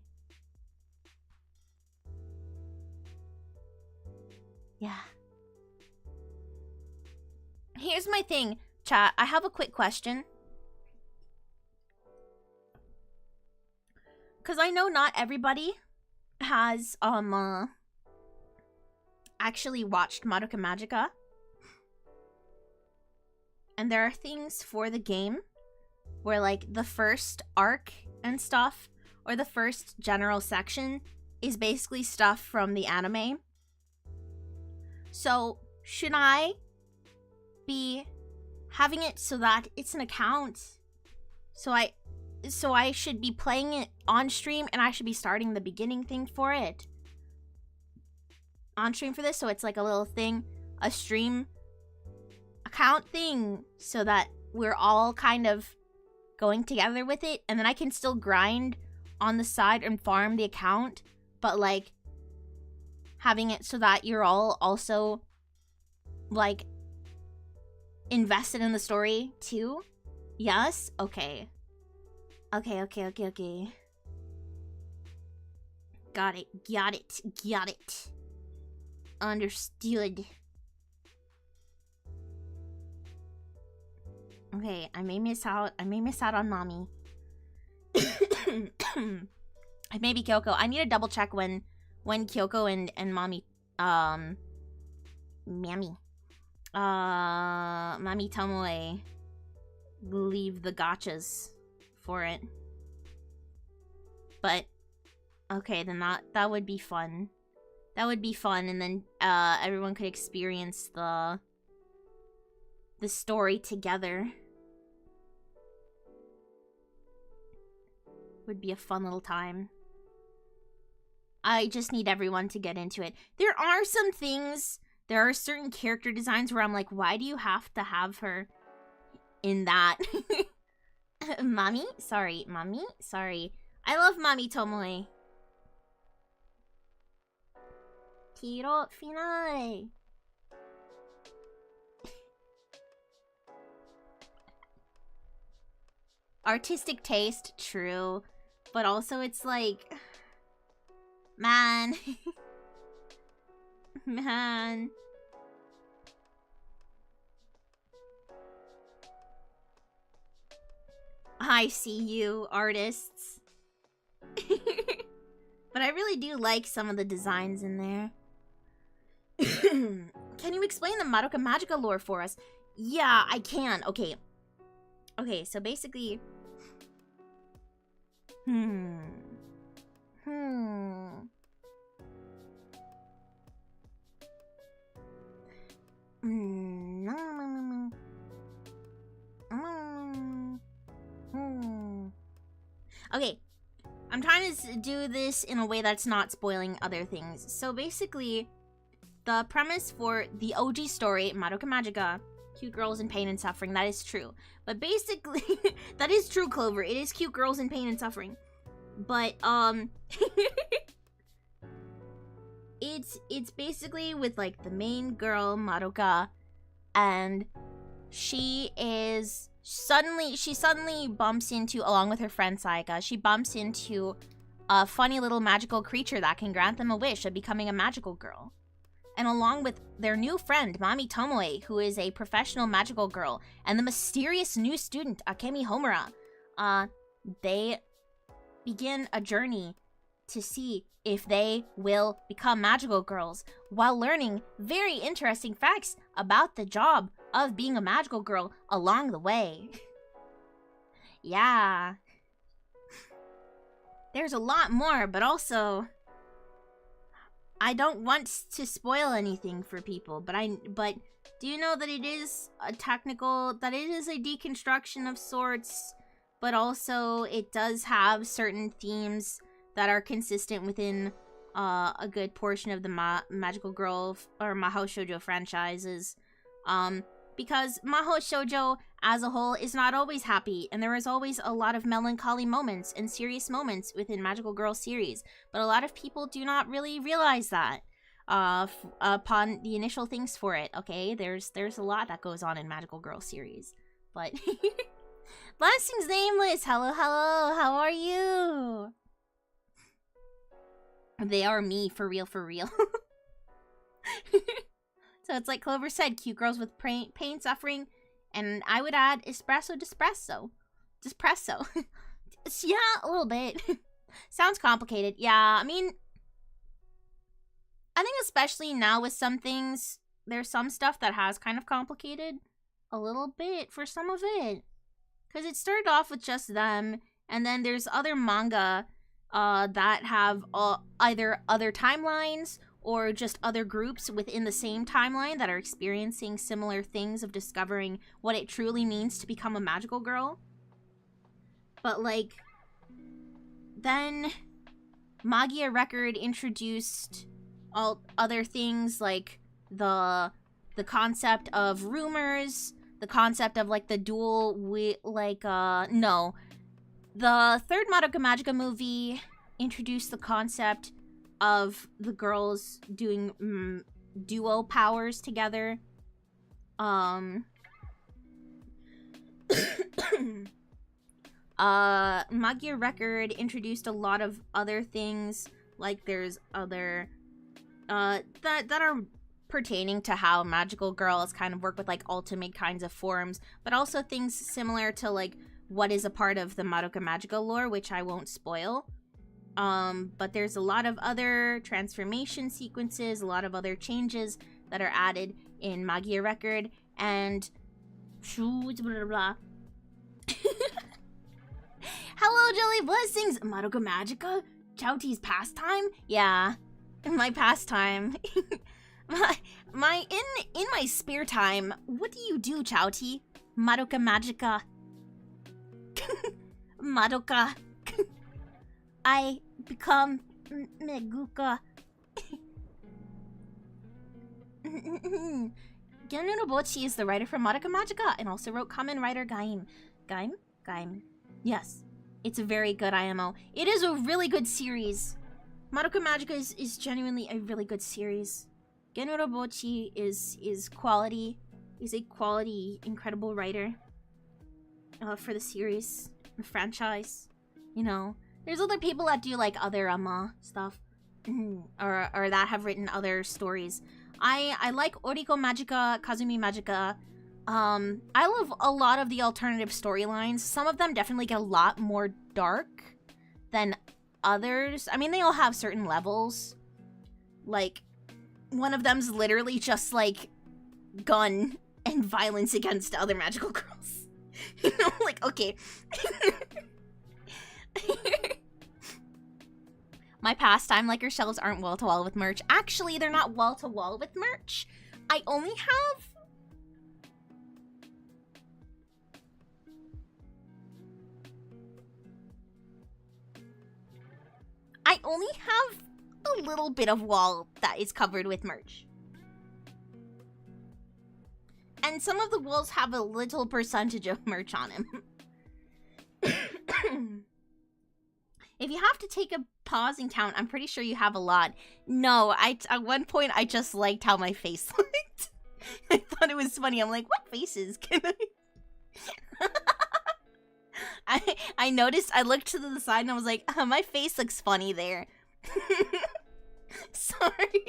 Yeah. Here's my thing, chat. I have a quick question. Because I know not everybody has, actually watched Madoka Magica. And there are things for the game where, like, the first arc and stuff, or the first general section, is basically stuff from the anime. So, should I be having it so that it's an account? So I should be playing it on stream, and I should be starting the beginning thing for it on stream for this, so it's like a little thing, a stream account thing, so that we're all kind of going together with it, and then I can still grind on the side and farm the account, but like having it so that you're all also like invested in the story too. Yes? Okay. Okay. Got it. Understood. Okay, I may miss out on mommy. Maybe Kyoko. I need to double check when Kyoko and mommy Mami Tomoe leave the gachas for it. But okay, then that would be fun. That would be fun, and then everyone could experience the story together. Would be a fun little time. I just need everyone to get into it. There are some things, there are certain character designs where I'm like, why do you have to have her in that? Mommy? Sorry. I love Mami Tomoe. Tiro finale. Artistic taste, true. But also it's like, man. Man. I see you, artists. But I really do like some of the designs in there. Can you explain the Madoka Magica lore for us? Yeah, I can. Okay, so basically... Okay, I'm trying to do this in a way that's not spoiling other things. So basically, the premise for the OG story, Madoka Magica, cute girls in pain and suffering, that is true. But basically, that is true, Clover. It is cute girls in pain and suffering. But, it's basically with, like, the main girl, Madoka, and she suddenly bumps into, along with her friend Sayaka, she bumps into a funny little magical creature that can grant them a wish of becoming a magical girl. and along with their new friend, Mami Tomoe, who is a professional magical girl, and the mysterious new student, Akemi Homura, they begin a journey to see if they will become magical girls while learning very interesting facts about the job of being a magical girl along the way. Yeah. There's a lot more, but also I don't want to spoil anything for people, but do you know that it is a deconstruction of sorts, but also it does have certain themes that are consistent within a good portion of the magical girl or Mahou Shoujo franchises. Because Mahou Shoujo as a whole is not always happy, and there is always a lot of melancholy moments and serious moments within Magical Girl series, but a lot of people do not really realize that upon the initial things for it, okay? There's a lot that goes on in Magical Girl series, but... Blessings Nameless! Hello, hello! How are you? They are me, for real, for real. So it's like Clover said, cute girls with pain, suffering, and I would add espresso, despresso. Despresso. Yeah, a little bit. Sounds complicated. Yeah, I mean, I think especially now with some things, there's some stuff that has kind of complicated a little bit for some of it. Because it started off with just them, and then there's other manga that have either other timelines or just other groups within the same timeline that are experiencing similar things of discovering what it truly means to become a magical girl. But, like, then Magia Record introduced all other things like the concept of rumors, the concept of, like, the dual, the third Madoka Magica movie introduced the concept of the girls doing duo powers together. Magia Record introduced a lot of other things, like there's other that are pertaining to how magical girls kind of work with like ultimate kinds of forms, but also things similar to like what is a part of the Madoka Magica lore, which I won't spoil. But there's a lot of other transformation sequences, a lot of other changes that are added in Magia Record, and hello, Jelly Blessings! Madoka Magica? Chaoti's pastime? Yeah, my pastime. In my spare time, what do you do, Chaoti? Madoka Magica. Madoka. I become Meguka. Genu Nobuchi is the writer for Madoka Magica and also wrote Kamen Rider Gaim. Gaim? Yes. It's a very good IMO. It is a really good series. Madoka Magica is genuinely a really good series. Genu Nobuchi is quality. Is a quality, incredible writer. For the series. The franchise. You know. There's other people that do like other stuff. or that have written other stories. I like Oriko Magica, Kazumi Magica. I love a lot of the alternative storylines. Some of them definitely get a lot more dark than others. I mean, they all have certain levels. Like, one of them's literally just, like, gun and violence against other magical girls. You know, like, okay. My pastime liker shelves aren't wall-to-wall with merch. Actually, they're not wall-to-wall with merch. I only have... a little bit of wall that is covered with merch. And some of the walls have a little percentage of merch on them. If you have to take a pause and count, I'm pretty sure you have a lot. No, at one point I just liked how my face looked. I thought it was funny. I'm like, what faces can I noticed, I looked to the side and I was like, oh, my face looks funny there. Sorry.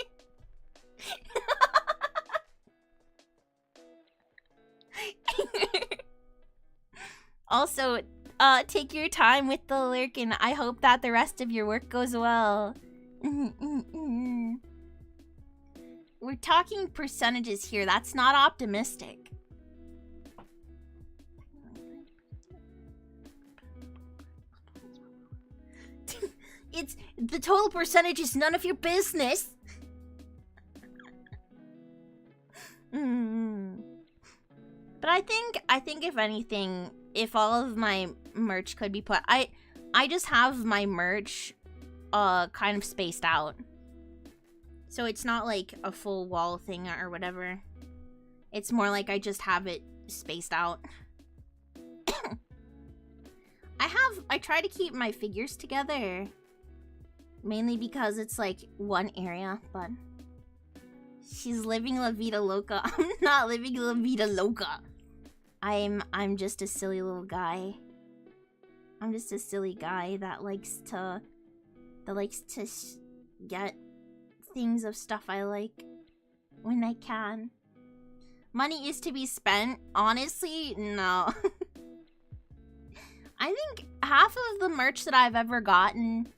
Also, take your time with the lurk, and I hope that the rest of your work goes well. We're talking percentages here. That's not optimistic. It's the total percentage is none of your business. But I think if anything, if all of my merch could be put, I just have my merch kind of spaced out. So it's not like a full wall thing or whatever. It's more like I just have it spaced out. I try to keep my figures together. Mainly because it's like one area, but she's living La Vida Loca. I'm not living La Vida Loca. I'm just a silly little guy. I'm just a silly guy that likes to get things of stuff I like when I can. Money is to be spent. Honestly, no. I think half of the merch that I've ever gotten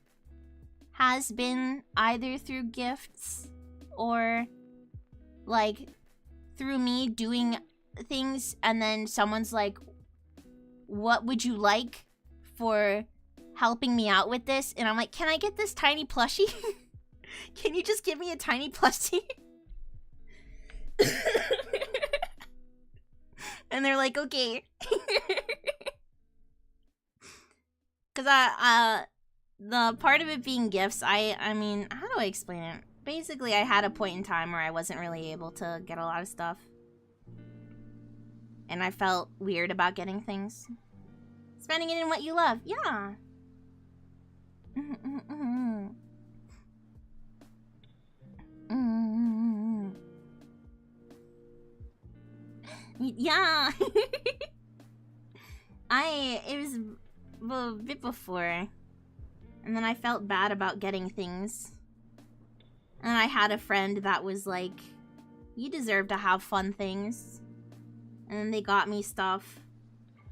has been either through gifts or like through me doing things, and then someone's like, what would you like for helping me out with this? And I'm like, can I get this tiny plushie? Can you just give me a tiny plushie? And they're like, okay. Because the part of it being gifts, I mean, how do I explain it? Basically, I had a point in time where I wasn't really able to get a lot of stuff. And I felt weird about getting things. Spending it in what you love. Yeah. Yeah. It was a bit before. And then I felt bad about getting things. And I had a friend that was like, you deserve to have fun things. And then they got me stuff.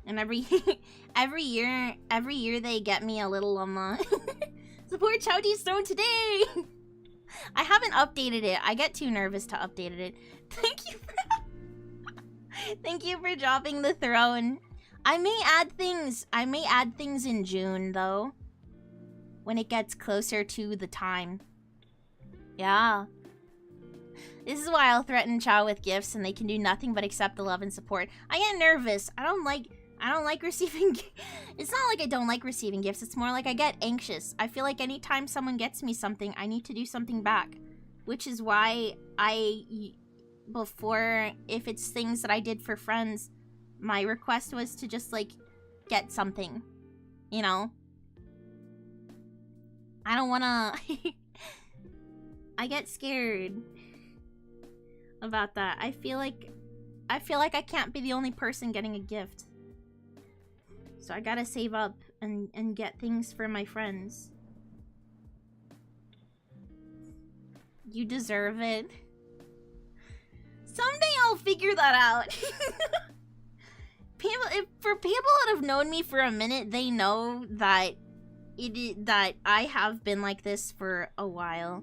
And every year they get me a little support Chaoti Stone today. I haven't updated it. I get too nervous to update it. Thank you for dropping the throne. I may add things in June though. When it gets closer to the time. Yeah. This is why I'll threaten Chow with gifts and they can do nothing but accept the love and support. I get nervous. I don't like receiving It's not like I don't like receiving gifts. It's more like I get anxious. I feel like anytime someone gets me something, I need to do something back. Which is why before, if it's things that I did for friends, my request was to just like get something. You know? I don't wanna... I get scared about that. I feel like I can't be the only person getting a gift. So I gotta save up and get things for my friends. You deserve it. Someday I'll figure that out. For people that have known me for a minute, they know that that I have been like this for a while.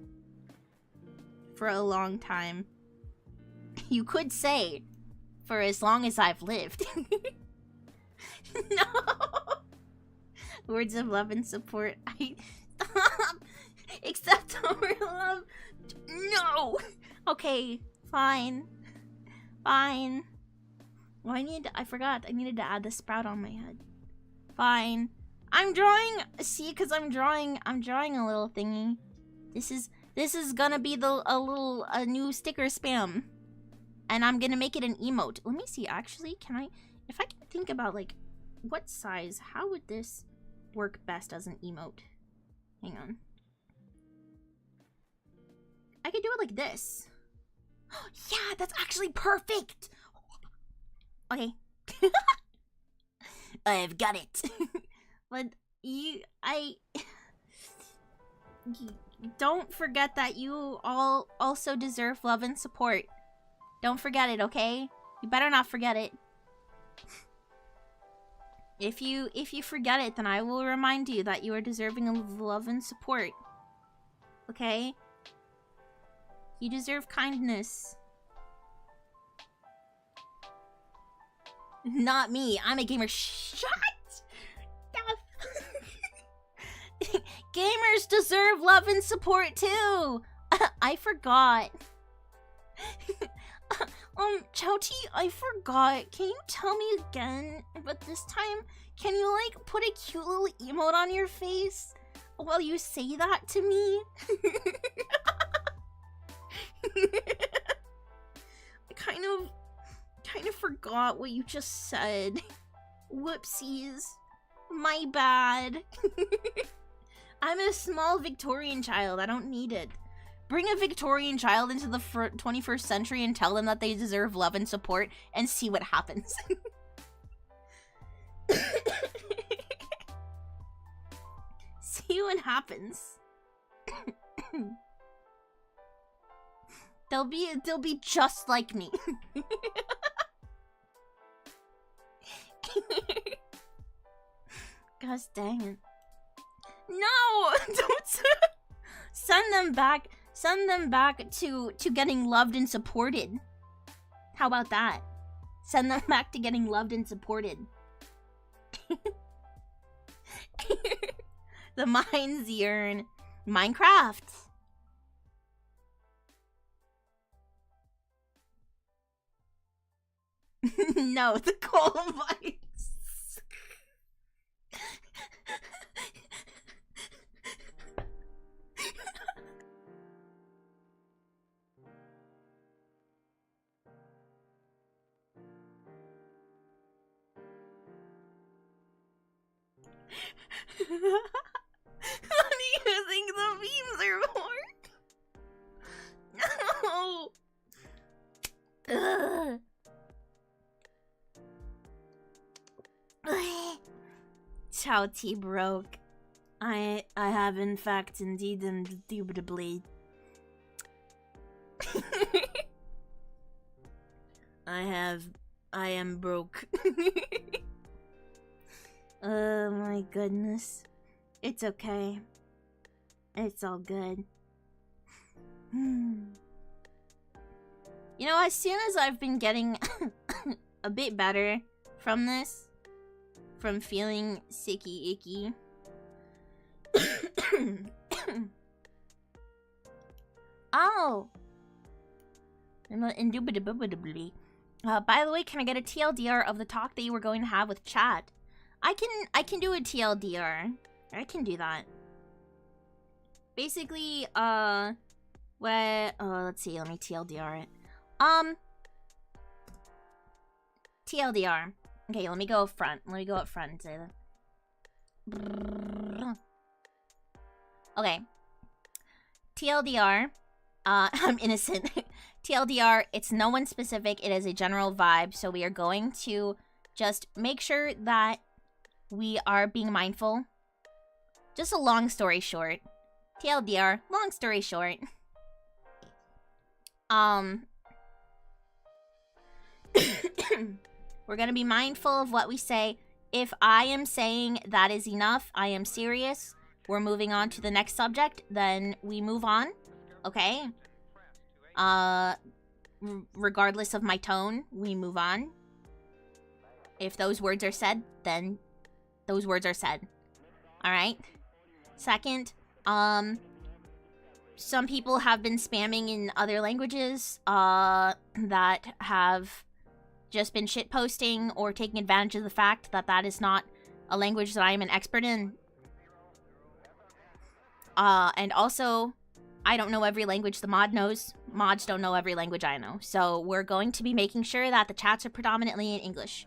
For a long time. You could say, for as long as I've lived. No! Words of love and support. Stop! Accept our love. No! Okay, fine. Fine. Oh, I forgot. I needed to add the sprout on my head. Fine. I'm drawing, see, because I'm drawing a little thingy. This is gonna be a new sticker spam. And I'm gonna make it an emote. Let me see, actually, if I can think about, like, what size, how would this work best as an emote? Hang on. I could do it like this. Yeah, that's actually perfect! Okay. I've got it. But don't forget that you all also deserve love and support. Don't forget it, okay? You better not forget it. If you forget it, then I will remind you that you are deserving of love and support. Okay? You deserve kindness. Not me. I'm a gamer. Shut the Gamers deserve love and support too. I forgot. Chaoti, I forgot. Can you tell me again? But this time, can you like put a cute little emote on your face while you say that to me? I kind of forgot what you just said. Whoopsies. My bad. I'm a small Victorian child. I don't need it. Bring a Victorian child into the 21st century and tell them that they deserve love and support and see what happens. See what happens. They'll be just like me. Gosh dang it. No! Don't send them back. Send them back to getting loved and supported. How about that? Send them back to getting loved and supported. The minds yearn. Minecraft. No, the coal bites. What do you think the beams are for? No. Chaoti broke. I have in fact indeed indubitably. I am broke. Oh my goodness. It's okay. It's all good. You know, as soon as I've been getting a bit better from this, from feeling sicky icky. Oh! Indubitably. By the way, can I get a TLDR of the talk that you were going to have with chat? I can do a TLDR. I can do that. Basically, let's see, let me TLDR it. TLDR. Okay, let me go up front. Let me go up front and say that. Okay. TLDR. I'm innocent. TLDR, it's no one specific. It is a general vibe. So we are going to just make sure that we are being mindful. Just a long story short. TLDR, long story short. We're gonna be mindful of what we say. If I am saying that is enough, I am serious, we're moving on to the next subject, then we move on. Okay? Regardless of my tone, we move on. If those words are said, then those words are said. Alright? Second, some people have been spamming in other languages, that have just been shitposting or taking advantage of the fact that that is not a language that I am an expert in. And also, I don't know every language the mod knows. Mods don't know every language I know. So we're going to be making sure that the chats are predominantly in English.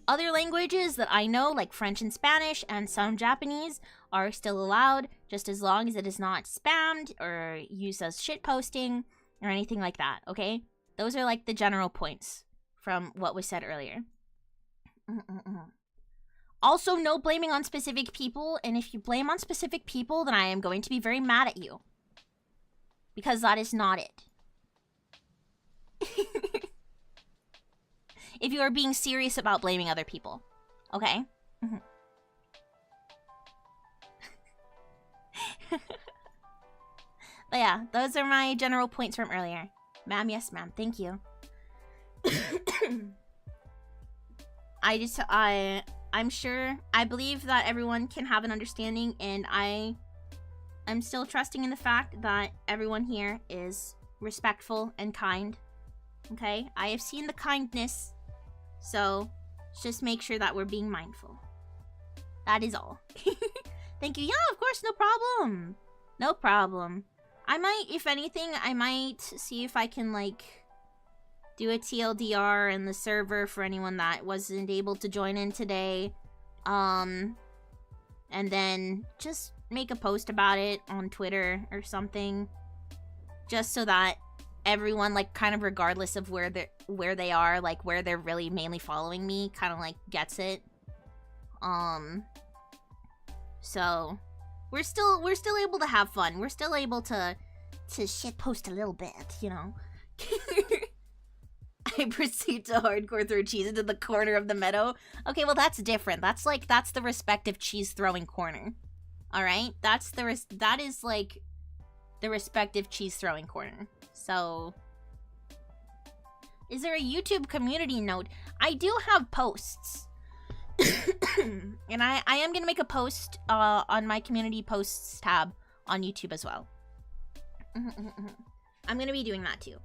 Other languages that I know, like French and Spanish and some Japanese, are still allowed, just as long as it is not spammed or used as shitposting or anything like that, okay? Those are like the general points from what was said earlier. Also, no blaming on specific people, and if you blame on specific people, then I am going to be very mad at you. Because that is not it. If you are being serious about blaming other people. Okay? But yeah, those are my general points from earlier. Ma'am, yes ma'am, thank you. I'm sure, I believe that everyone can have an understanding, and I'm still trusting in the fact that everyone here is respectful and kind. Okay? I have seen the kindness, so just make sure that we're being mindful. That is all. Thank you. Yeah, of course, no problem. No problem. I might, if anything, I might see if I can, like, do a TLDR in the server for anyone that wasn't able to join in today. And then just make a post about it on Twitter or something. Just so that everyone, like, kind of regardless of where they are, like, where they're really mainly following me, kind of, like, gets it. So we're still able to have fun. We're still able to shitpost a little bit, you know. I proceed to hardcore throw cheese into the corner of the meadow. Okay, well that's different. That's the respective cheese throwing corner. All right, that is like the respective cheese throwing corner. So, is there a YouTube community note? I do have posts. And I am gonna make a post on my community posts tab on YouTube as well. I'm gonna be doing that too,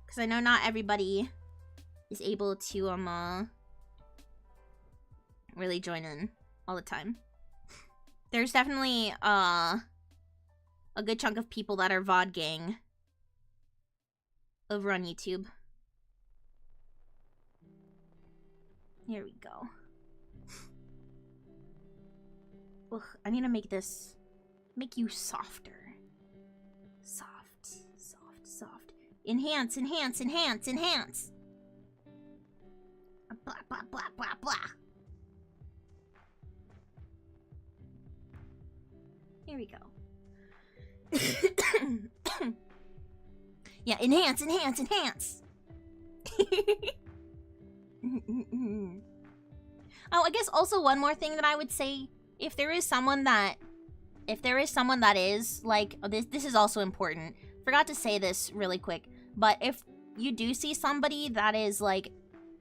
because I know not everybody is able to really join in all the time. There's definitely a good chunk of people that are VOD gang over on YouTube. Here we go. Ugh, I need to make you softer. Soft, soft, soft. Enhance, enhance, enhance, enhance. Blah, blah, blah, blah, blah. Here we go. Yeah, enhance, enhance, enhance. Oh, I guess also one more thing that I would say, if there is someone that is like, oh, this is also important. Forgot to say this really quick, but if you do see somebody that is like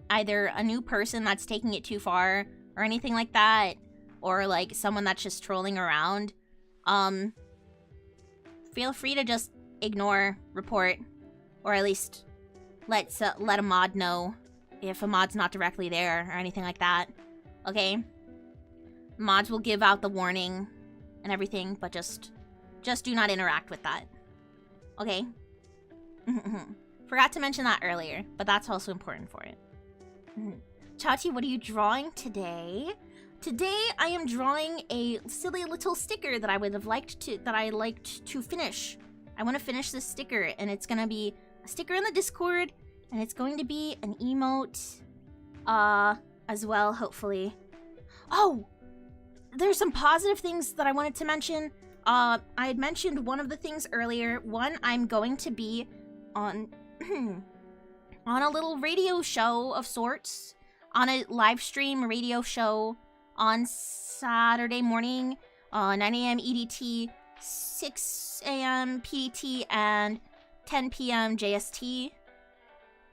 either a new person that's taking it too far or anything like that, or like someone that's just trolling around, feel free to just ignore, report, or at least let a mod know if a mod's not directly there or anything like that. Okay? Mods will give out the warning and everything, but just do not interact with that. Okay? Forgot to mention that earlier, but that's also important for it. Chaoti, what are you drawing today? Today I am drawing a silly little sticker that I liked to finish. I want to finish this sticker, and it's gonna be a sticker in the Discord, and it's going to be an emote as well, hopefully. Oh! There's some positive things that I wanted to mention. I had mentioned one of the things earlier. One, I'm going to be on on a little radio show of sorts, on a live stream radio show on Saturday morning, 9 a.m. EDT, 6 a.m. PDT, and 10 p.m. JST.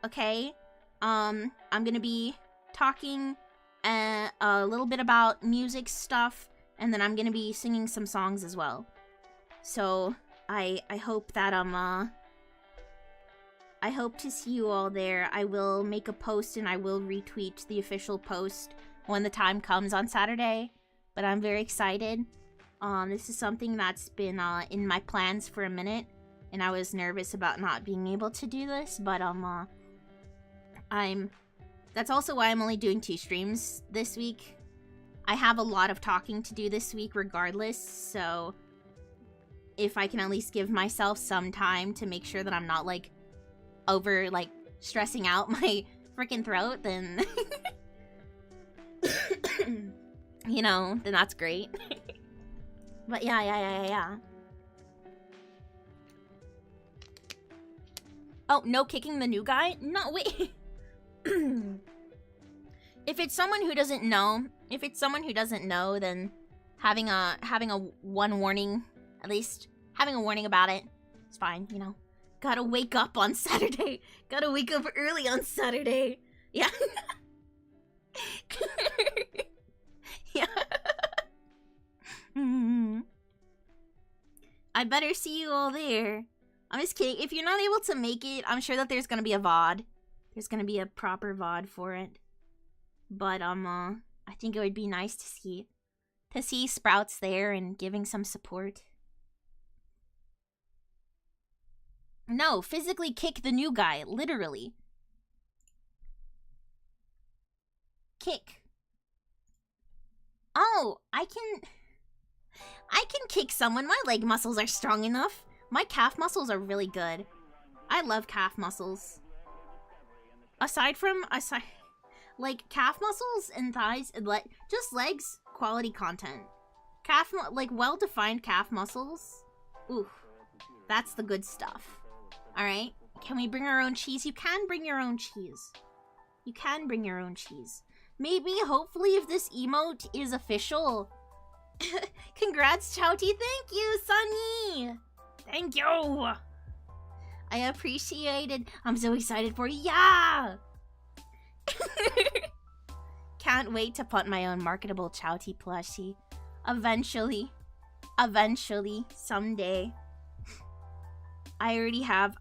Okay, I'm gonna be talking a little bit about music stuff, and then I'm gonna be singing some songs as well. So I hope that I hope to see you all there. I will make a post and I will retweet the official post when the time comes on Saturday. But I'm very excited. This is something that's been in my plans for a minute, and I was nervous about not being able to do this, but that's also why I'm only doing 2 streams this week. I have a lot of talking to do this week regardless, so if I can at least give myself some time to make sure that I'm not like over like stressing out my freaking throat, then you know, then that's great. But yeah. Oh, no kicking the new guy? No, wait. If it's someone who doesn't know, then having a one warning, at least having a warning about it, it's fine, you know. Gotta wake up on Saturday. Gotta wake up early on Saturday. Yeah. Yeah. I better see you all there. I'm just kidding. If you're not able to make it, I'm sure that there's gonna be a VOD. There's gonna be a proper VOD for it. But I think it would be nice to see Sprouts there and giving some support. No, physically kick the new guy, literally. Kick. Oh, I can kick someone. My leg muscles are strong enough. My calf muscles are really good. I love calf muscles. Aside like calf muscles and thighs, just legs, quality content. Like well-defined calf muscles. Ooh, that's the good stuff. All right, can we bring our own cheese? You can bring your own cheese. You can bring your own cheese. Maybe, hopefully, if this emote is official. Congrats, Chaoti. Thank you, Sunny. Thank you. I appreciate it. I'm so excited for you. Yeah. Can't wait to put my own marketable Chaoti plushie. Eventually, someday. I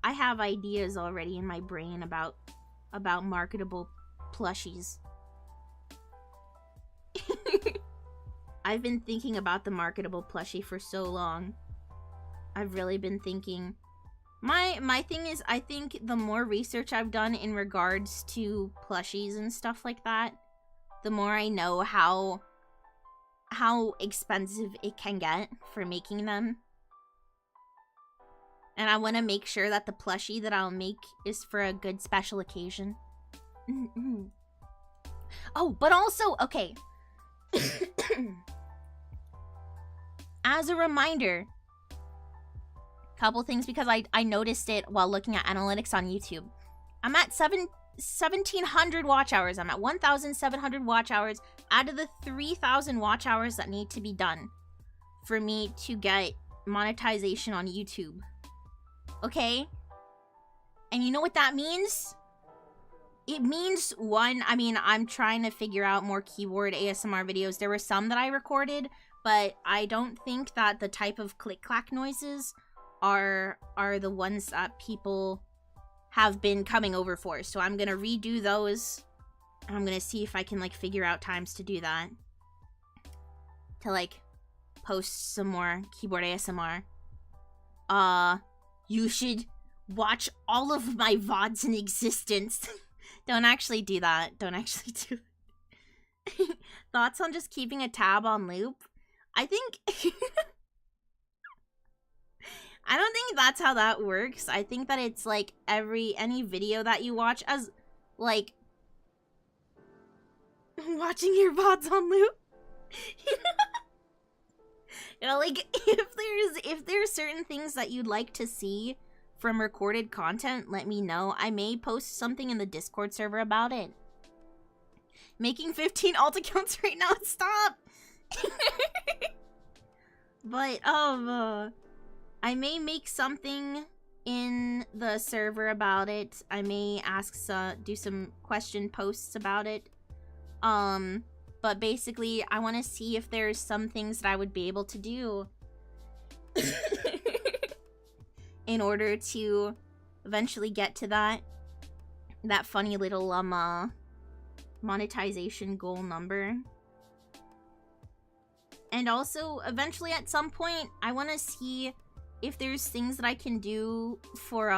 have ideas already in my brain about marketable plushies. I've been thinking about the marketable plushie for so long. I've really been thinking. My thing is, I think the more research I've done in regards to plushies and stuff like that, the more I know how expensive it can get for making them. And I want to make sure that the plushie that I'll make is for a good special occasion. Oh, but also, okay. As a reminder, couple things, because I noticed it while looking at analytics on YouTube. I'm at 1,700 watch hours. I'm at 1,700 watch hours out of the 3,000 watch hours that need to be done for me to get monetization on YouTube. Okay? And you know what that means? It means, one, I mean, I'm trying to figure out more keyboard ASMR videos. There were some that I recorded, but I don't think that the type of click-clack noises are the ones that people have been coming over for. So I'm gonna redo those. And I'm gonna see if I can, like, figure out times to do that. To, like, post some more keyboard ASMR. You should watch all of my VODs in existence. Don't actually do that. Don't actually do that. Thoughts on just keeping a tab on loop? I think... I don't think that's how that works. I think that it's like any video that you watch as, like, watching your VODs on loop. You know, like, if there's certain things that you'd like to see from recorded content, let me know. I may post something in the Discord server about it. Making 15 alt accounts right now. Stop. But I may make something in the server about it. I may do some question posts about it. But basically, I want to see if there's some things that I would be able to do in order to eventually get to that funny little monetization goal number. And also, eventually at some point, I want to see if there's things that I can do for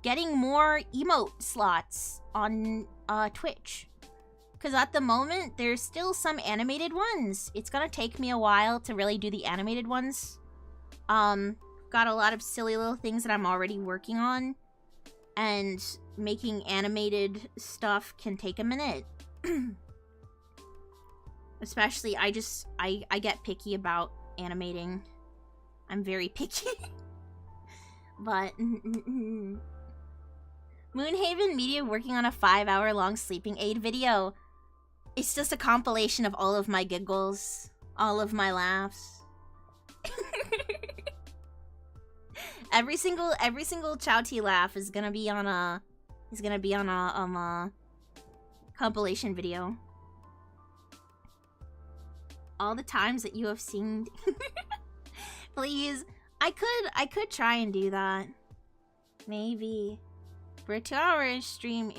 getting more emote slots on Twitch. Because at the moment, there's still some animated ones. It's gonna take me a while to really do the animated ones. Got a lot of silly little things that I'm already working on. And making animated stuff can take a minute. Especially, I get picky about animating. I'm very picky. But Moonhaven Media working on a 5-hour-long sleeping aid video. It's just a compilation of all of my giggles, all of my laughs. every single Chaoti laugh is gonna be on a compilation video. All the times that you have seen. Please, I could try and do that. Maybe for a 2-hour stream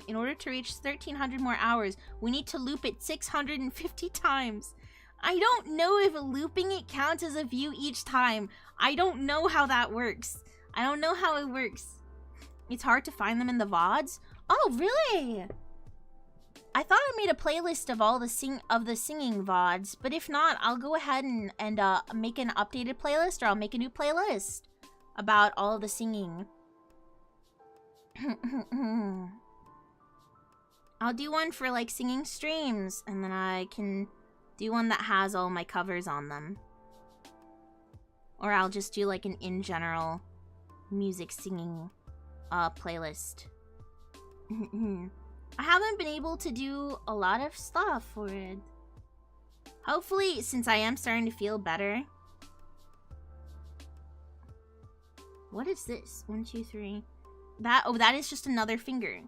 in order to reach 1,300 more hours, we need to loop it 650 times. I don't know if looping it counts as a view each time. I don't know how that works. I don't know how it works. It's hard to find them in the VODs. Oh, really? I thought I made a playlist of all the singing VODs, but if not, I'll go ahead and make an updated playlist, or I'll make a new playlist about all of the singing. I'll do one for like singing streams, and then I can do one that has all my covers on them. Or I'll just do like an in general music singing playlist. I haven't been able to do a lot of stuff for it. Hopefully, since I am starting to feel better. What is this? 1, 2, 3. That is just another finger.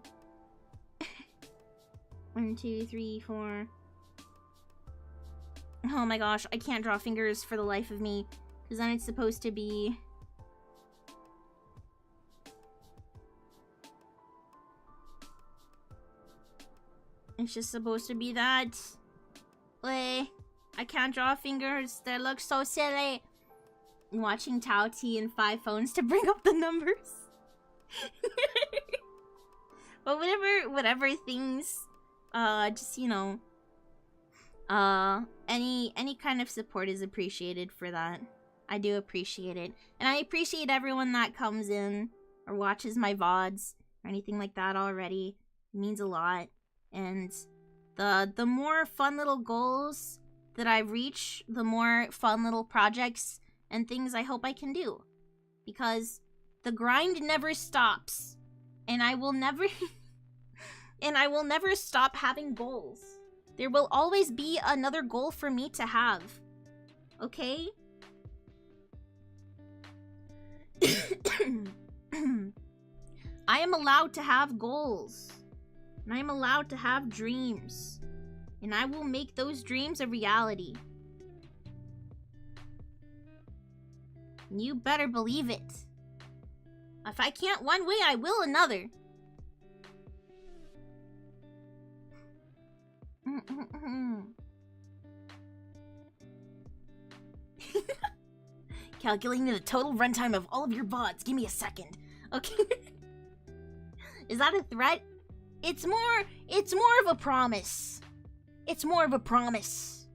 1, 2, 3, 4. Oh my gosh, I can't draw fingers for the life of me. Because then it's supposed to be... It's just supposed to be that. Like, I can't draw fingers. They look so silly. I'm watching Chaoti and 5 phones to bring up the numbers. But whatever things, just, you know, any kind of support is appreciated for that. I do appreciate it. And I appreciate everyone that comes in or watches my VODs or anything like that already. It means a lot. And the more fun little goals that I reach, the more fun little projects and things I hope I can do. Because the grind never stops. And I will never stop having goals. There will always be another goal for me to have. Okay? I am allowed to have goals. And I am allowed to have dreams. And I will make those dreams a reality. You better believe it. If I can't one way, I will another. Calculating the total runtime of all of your VODs. Give me a second. Okay. Is that a threat? It's more of a promise. It's more of a promise.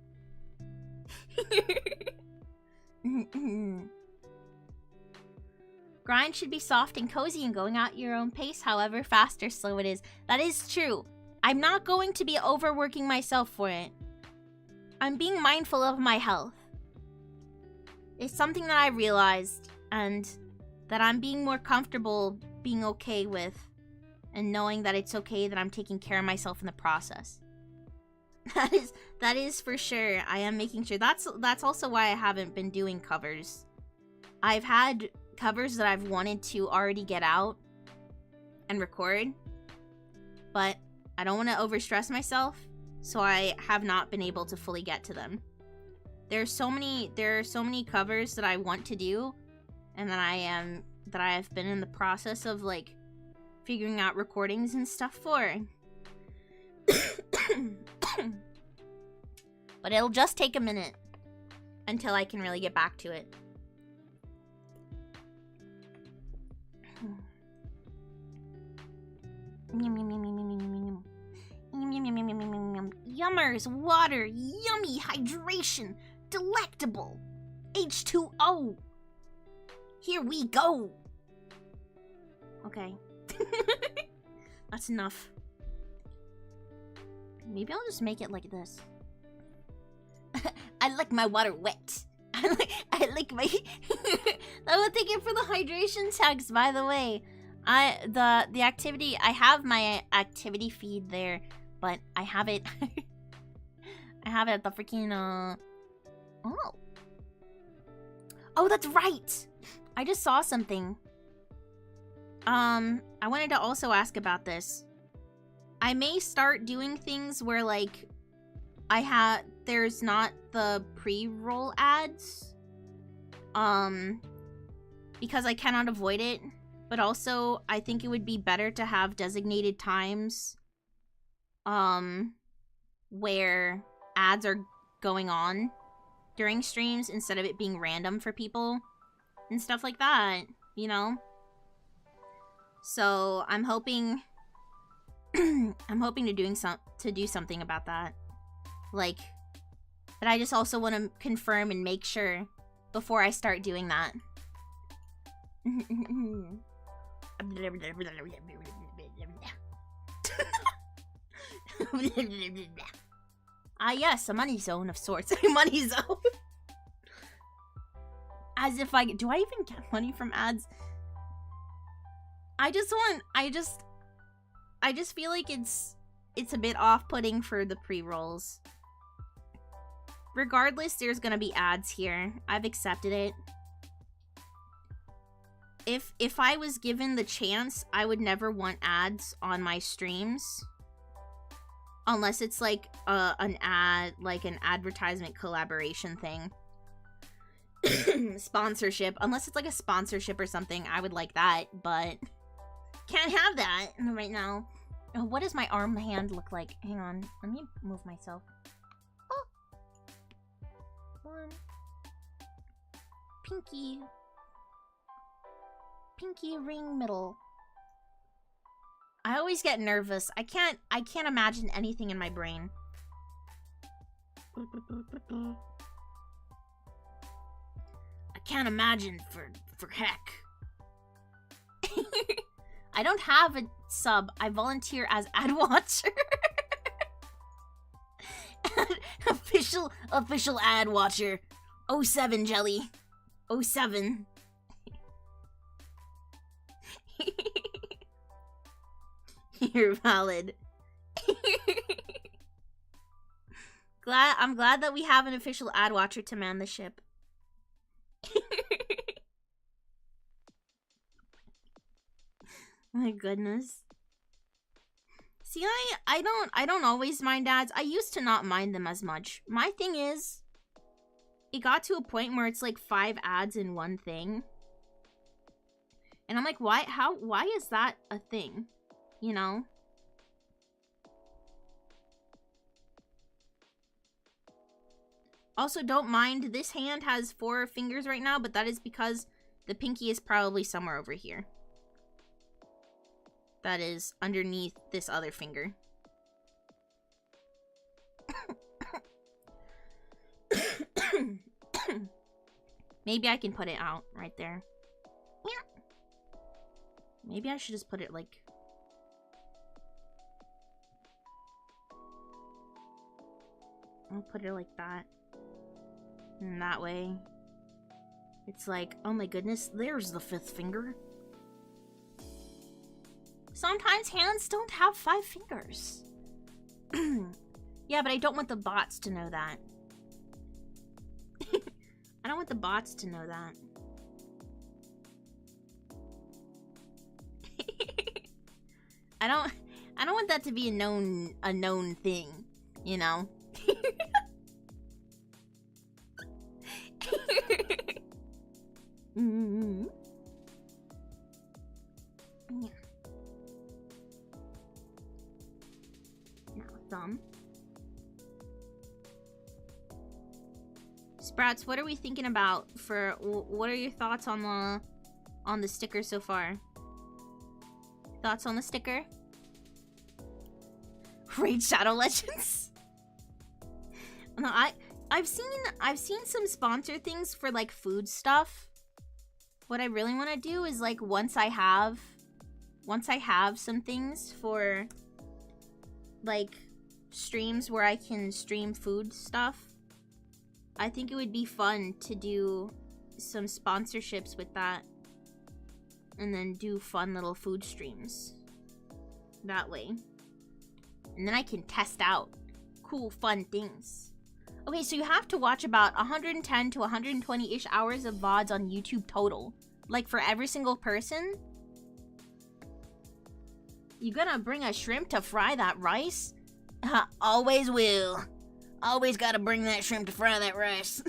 Grind should be soft and cozy and going at your own pace, however fast or slow it is. That is true. I'm not going to be overworking myself for it. I'm being mindful of my health. It's something that I realized, and that I'm being more comfortable being okay with, and knowing that it's okay that I'm taking care of myself in the process. That is for sure. I am making sure. That's also why I haven't been doing covers. I've had covers that I've wanted to already get out and record, but I don't want to overstress myself, so I have not been able to fully get to them. There are so many covers that I want to do, and that I have been in the process of like figuring out recordings and stuff for. But it'll just take a minute until I can really get back to it. Yummers, water, yummy, hydration, delectable, H2O. Here we go. Okay. That's enough. Maybe I'll just make it like this. I like my water wet. I like my oh, thank you for the hydration text, by the way. The activity, I have my activity feed there, but I have it I have it at the freaking Oh, that's right. I just saw something. I wanted to also ask about this. I may start doing things where like there's not the pre-roll ads. Because I cannot avoid it. But also, I think it would be better to have designated times where ads are going on during streams instead of it being random for people and stuff like that, you know? So, I'm hoping to do something about that. Like, but I just also want to confirm and make sure before I start doing that. Yes, a money zone of sorts. A money zone. As if do I even get money from ads? I just feel like it's a bit off-putting for the pre-rolls. Regardless, there's gonna be ads here. I've accepted it. If I was given the chance, I would never want ads on my streams. Unless it's like an advertisement collaboration thing. Sponsorship. Unless it's like a sponsorship or something, I would like that, but can't have that right now. Oh, what does my arm hand look like? Hang on. Let me move myself. Oh. One. Pinky ring middle. I always get nervous. I can't imagine anything in my brain. I can't imagine for heck. I don't have a sub. I volunteer as ad watcher. official ad watcher. 07 jelly. 07. You're valid. I'm glad that we have an official ad watcher to man the ship. My goodness. See, I don't always mind ads. I used to not mind them as much. My thing is, it got to a point where it's like 5 ads in one thing. And I'm like, why is that a thing? You know? Also, don't mind, this hand has 4 fingers right now, but that is because the pinky is probably somewhere over here. That is underneath this other finger. Maybe I can put it out right there. Maybe I should just put it like... I'll put it like that. And that way, it's like, oh my goodness, there's the 5th finger. Sometimes hands don't have 5 fingers. Yeah, but I don't want the bots to know that. I don't want the bots to know that. I don't want that to be a known thing, you know? Mm-hmm. Yeah. Now thumb. Sprouts, what are we thinking about for? What are your thoughts on the sticker so far? Thoughts on the sticker? Raid Shadow Legends. No, I've seen some sponsor things for like food stuff. What I really want to do is like once I have some things for like streams where I can stream food stuff, I think it would be fun to do some sponsorships with that. And then do fun little food streams. That way. And then I can test out cool, fun things. Okay, so you have to watch about 110 to 120-ish hours of VODs on YouTube total. Like, for every single person. You gonna bring a shrimp to fry that rice? Always will. Always gotta bring that shrimp to fry that rice.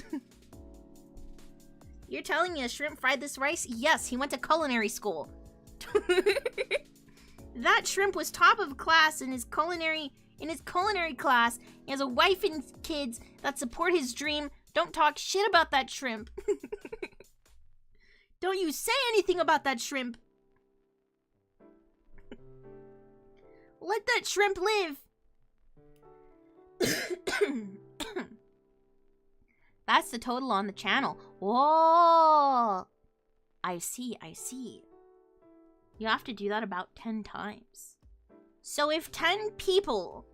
You're telling me a shrimp fried this rice? Yes, he went to culinary school. That shrimp was top of class in his culinary class. He has a wife and kids that support his dream. Don't talk shit about that shrimp. Don't you say anything about that shrimp. Let that shrimp live. That's the total on the channel. Whoa! I see, I see. You have to do that about 10 times. So if 10 people...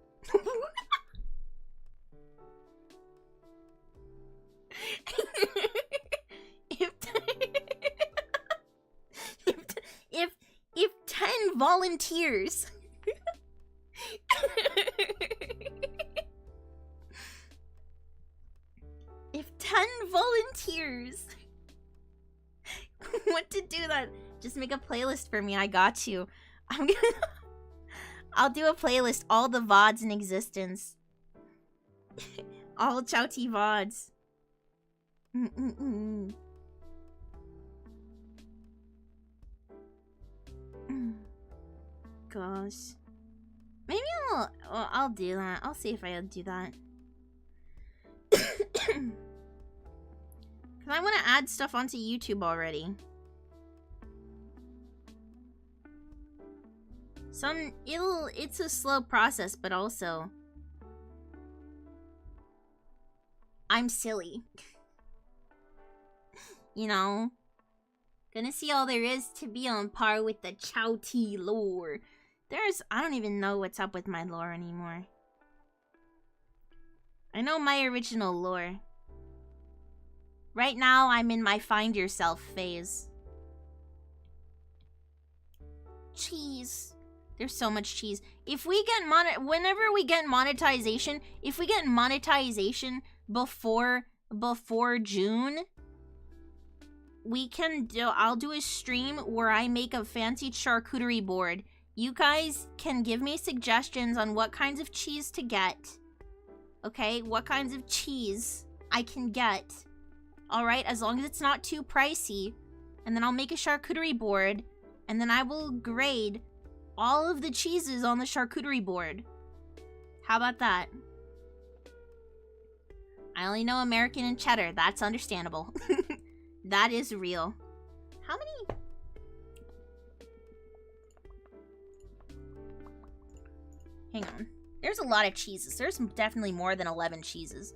if 10 volunteers... If 10 volunteers want to do that, just make a playlist for me. I got you. I'll do a playlist, all the VODs in existence. All Chaoti VODs. Gosh. Maybe I'll do that. I'll see if I'll do that. Cause I want to add stuff onto YouTube already. It's a slow process, but also I'm silly. You know? Gonna see all there is to be on par with the Chaoti lore. I don't even know what's up with my lore anymore. I know my original lore. Right now, I'm in my find yourself phase. Cheese. There's so much cheese. If we get whenever we get monetization, if we get monetization before June, I'll do a stream where I make a fancy charcuterie board. You guys can give me suggestions on what kinds of cheese to get. Okay, what kinds of cheese I can get. Alright, as long as it's not too pricey. And then I'll make a charcuterie board. And then I will grade all of the cheeses on the charcuterie board. How about that? I only know American and cheddar. That's understandable. That is real. How many? Hang on. There's a lot of cheeses. There's definitely more than 11 cheeses.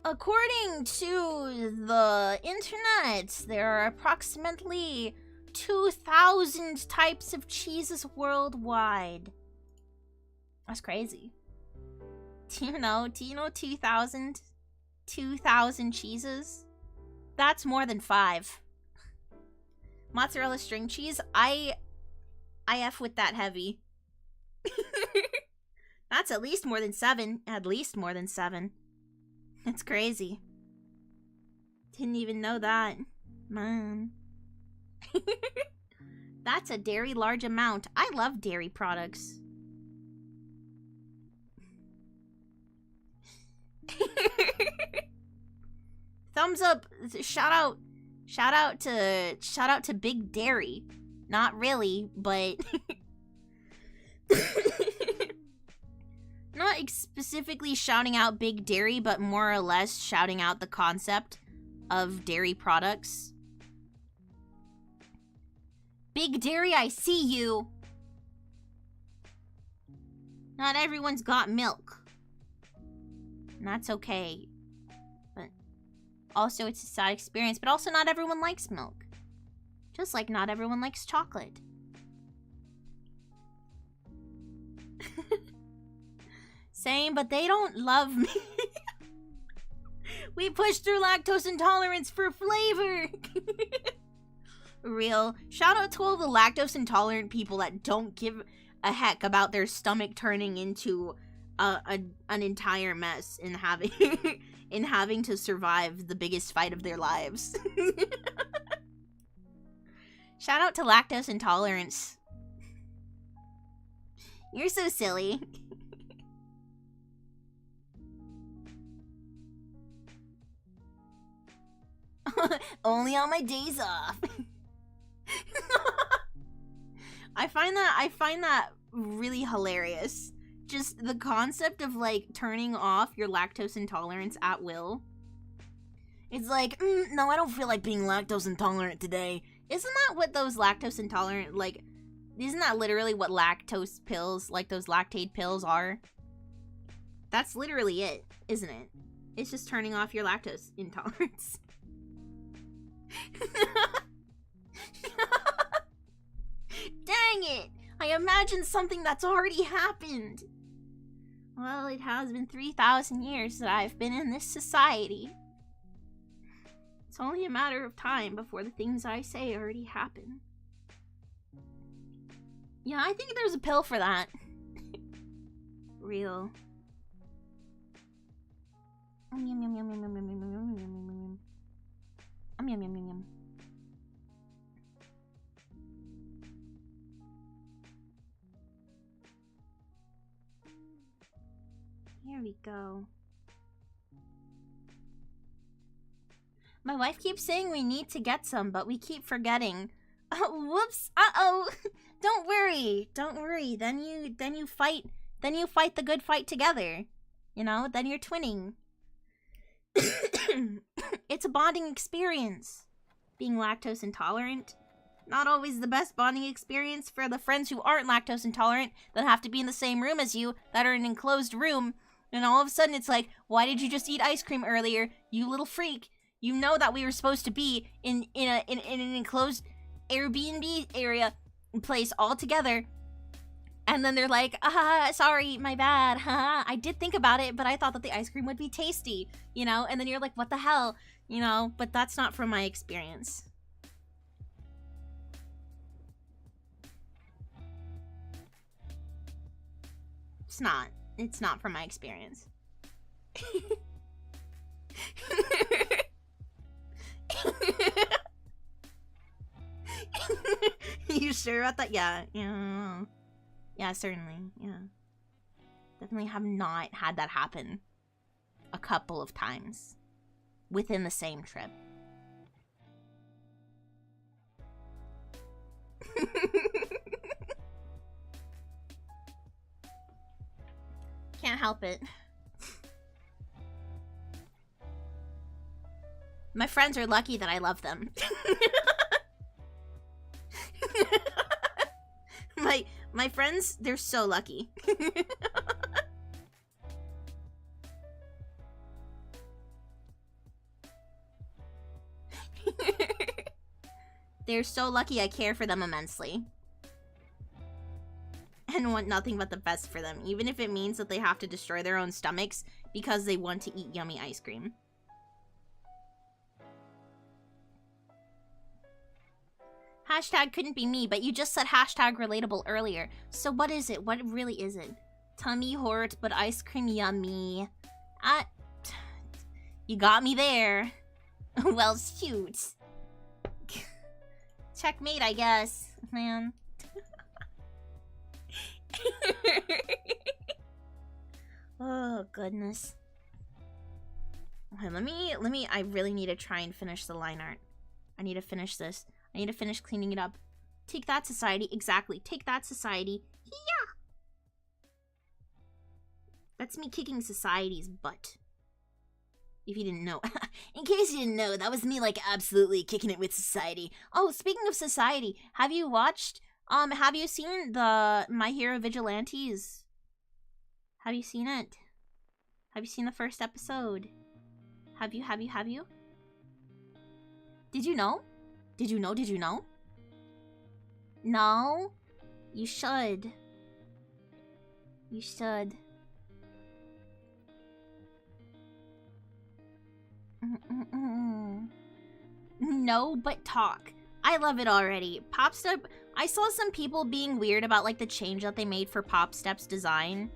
According to the internet, there are approximately 2,000 types of cheeses worldwide. That's crazy. Do you know 2,000? 2,000 cheeses? That's more than 5. Mozzarella string cheese, I F with that heavy. That's at least more than 7. At least more than 7. It's crazy. Didn't even know that. Man. That's a dairy large amount. I love dairy products. Thumbs up. Shout out to Big Dairy. Not really, but not specifically shouting out Big Dairy, but more or less shouting out the concept of dairy products. Big Dairy, I see you. Not everyone's got milk. And that's okay. But also it's a sad experience, but also not everyone likes milk. Just like not everyone likes chocolate. Same, but they don't love me. We push through lactose intolerance for flavor. Real. Shout out to all the lactose intolerant people that don't give a heck about their stomach turning into an entire mess and having in having to survive the biggest fight of their lives. Shout out to lactose intolerance. You're so silly. Only on my days off. I find that really hilarious. Just the concept of like turning off your lactose intolerance at will. It's like, no, I don't feel like being lactose intolerant today. Isn't that what those lactose intolerant, like, isn't that literally what lactose pills, like those lactate pills are? That's literally it, isn't it? It's just turning off your lactose intolerance. Dang it! I imagined something that's already happened. Well, it has been 3,000 years that I've been in this society. It's only a matter of time before the things I say already happen. Yeah, I think there's a pill for that. Real. Yum yum yum yum yum yum yum yum yum yum yum yum yum yum. Here we go. My wife keeps saying we need to get some, but we keep forgetting. Oh, whoops! Uh-oh! Don't worry. Don't worry. Then you fight the good fight together. You know? Then you're twinning. It's a bonding experience. Being lactose intolerant. Not always the best bonding experience for the friends who aren't lactose intolerant that have to be in the same room as you, that are in an enclosed room, and all of a sudden it's like, why did you just eat ice cream earlier, you little freak? You know that we were supposed to be in an enclosed Airbnb area place all together. And then they're like, sorry, my bad. I did think about it, but I thought that the ice cream would be tasty, you know? And then you're like, what the hell? You know, but that's not from my experience. It's not. It's not from my experience. You sure about that? Yeah. Yeah, certainly. Yeah. Definitely have not had that happen a couple of times within the same trip. Can't help it. My friends are lucky that I love them. My friends, they're so lucky. They're so lucky I care for them immensely. And want nothing but the best for them, even if it means that they have to destroy their own stomachs because they want to eat yummy ice cream. Hashtag couldn't be me, but you just said hashtag relatable earlier. So what is it? What really is it? Tummy hurt, but ice cream yummy. You got me there. Well, shoot. Checkmate, I guess. Man. Oh, goodness. Okay, let me, I really need to try and finish the line art. I need to finish this. I need to finish cleaning it up. Take that, society. Exactly. Take that, society. Yeah. That's me kicking society's butt. If you didn't know. In case you didn't know, that was me, like, absolutely kicking it with society. Oh, speaking of society, have you watched, have you seen the My Hero Vigilantes? Have you seen it? Have you seen the first episode? Have you? Did you know? Did you know? No? You should. You should. No, but talk. I love it already. Pop Step, I saw some people being weird about like the change that they made for Pop Step's design.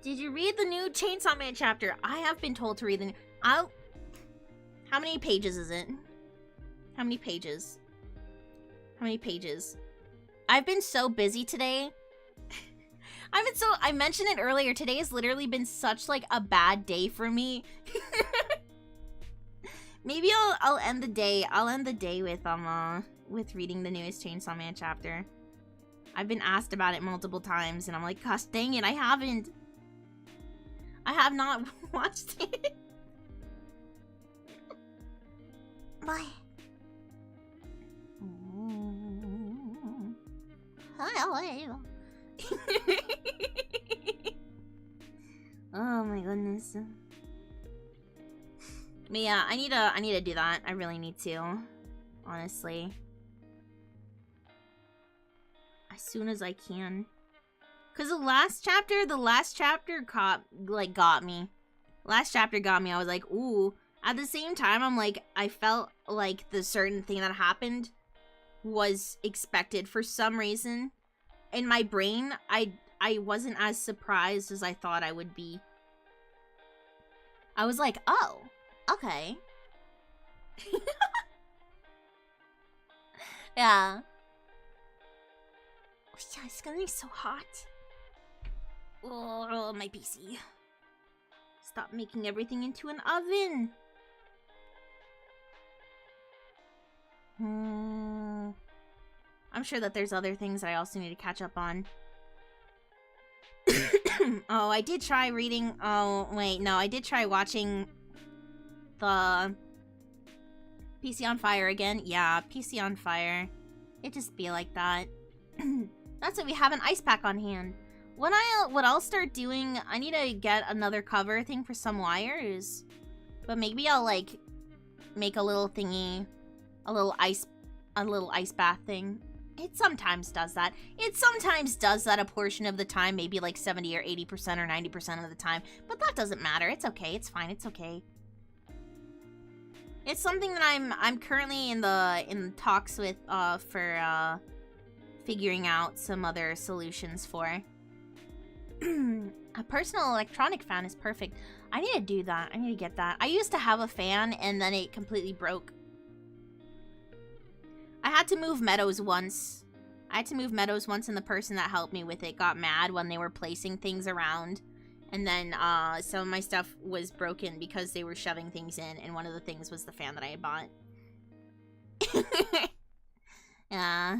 Did you read the new Chainsaw Man chapter? I have been told to read the new... How many pages is it? How many pages? How many pages? I've been so busy today. I mentioned it earlier. Today has literally been such like a bad day for me. Maybe I'll end the day. I'll end the day with reading the newest Chainsaw Man chapter. I've been asked about it multiple times and I'm like, gosh dang it, I haven't. I have not watched it. Bye. Oh my goodness. But yeah, I need to do that. I really need to. Honestly. As soon as I can. Cause the last chapter got me. Last chapter got me. I was like, ooh. At the same time, I'm like, I felt like the certain thing that happened was expected for some reason. In my brain, I wasn't as surprised as I thought I would be. I was like, oh, okay. Yeah. Oh, yeah, it's gonna be so hot. Oh, my PC. Stop making everything into an oven. I'm sure that there's other things I also need to catch up on. Oh, I did try reading... Oh, wait, no, I did try watching the PC on Fire again. Yeah, PC on Fire. It just be like that. That's why we have an ice pack on hand. What I'll start doing, I need to get another cover thing for some wires. But maybe I'll, like, make a little thingy, a little ice bath thing. It sometimes does that. It sometimes does that a portion of the time, maybe like 70 or 80% or 90% of the time. But that doesn't matter. It's okay. It's fine. It's okay. It's something that I'm currently in talks with for figuring out some other solutions for. A personal electronic fan is perfect. I need to do that. I need to get that. I used to have a fan and then it completely broke. I had to move Meadows once. And the person that helped me with it got mad when they were placing things around. And then some of my stuff was broken because they were shoving things in, and one of the things was the fan that I had bought. Yeah.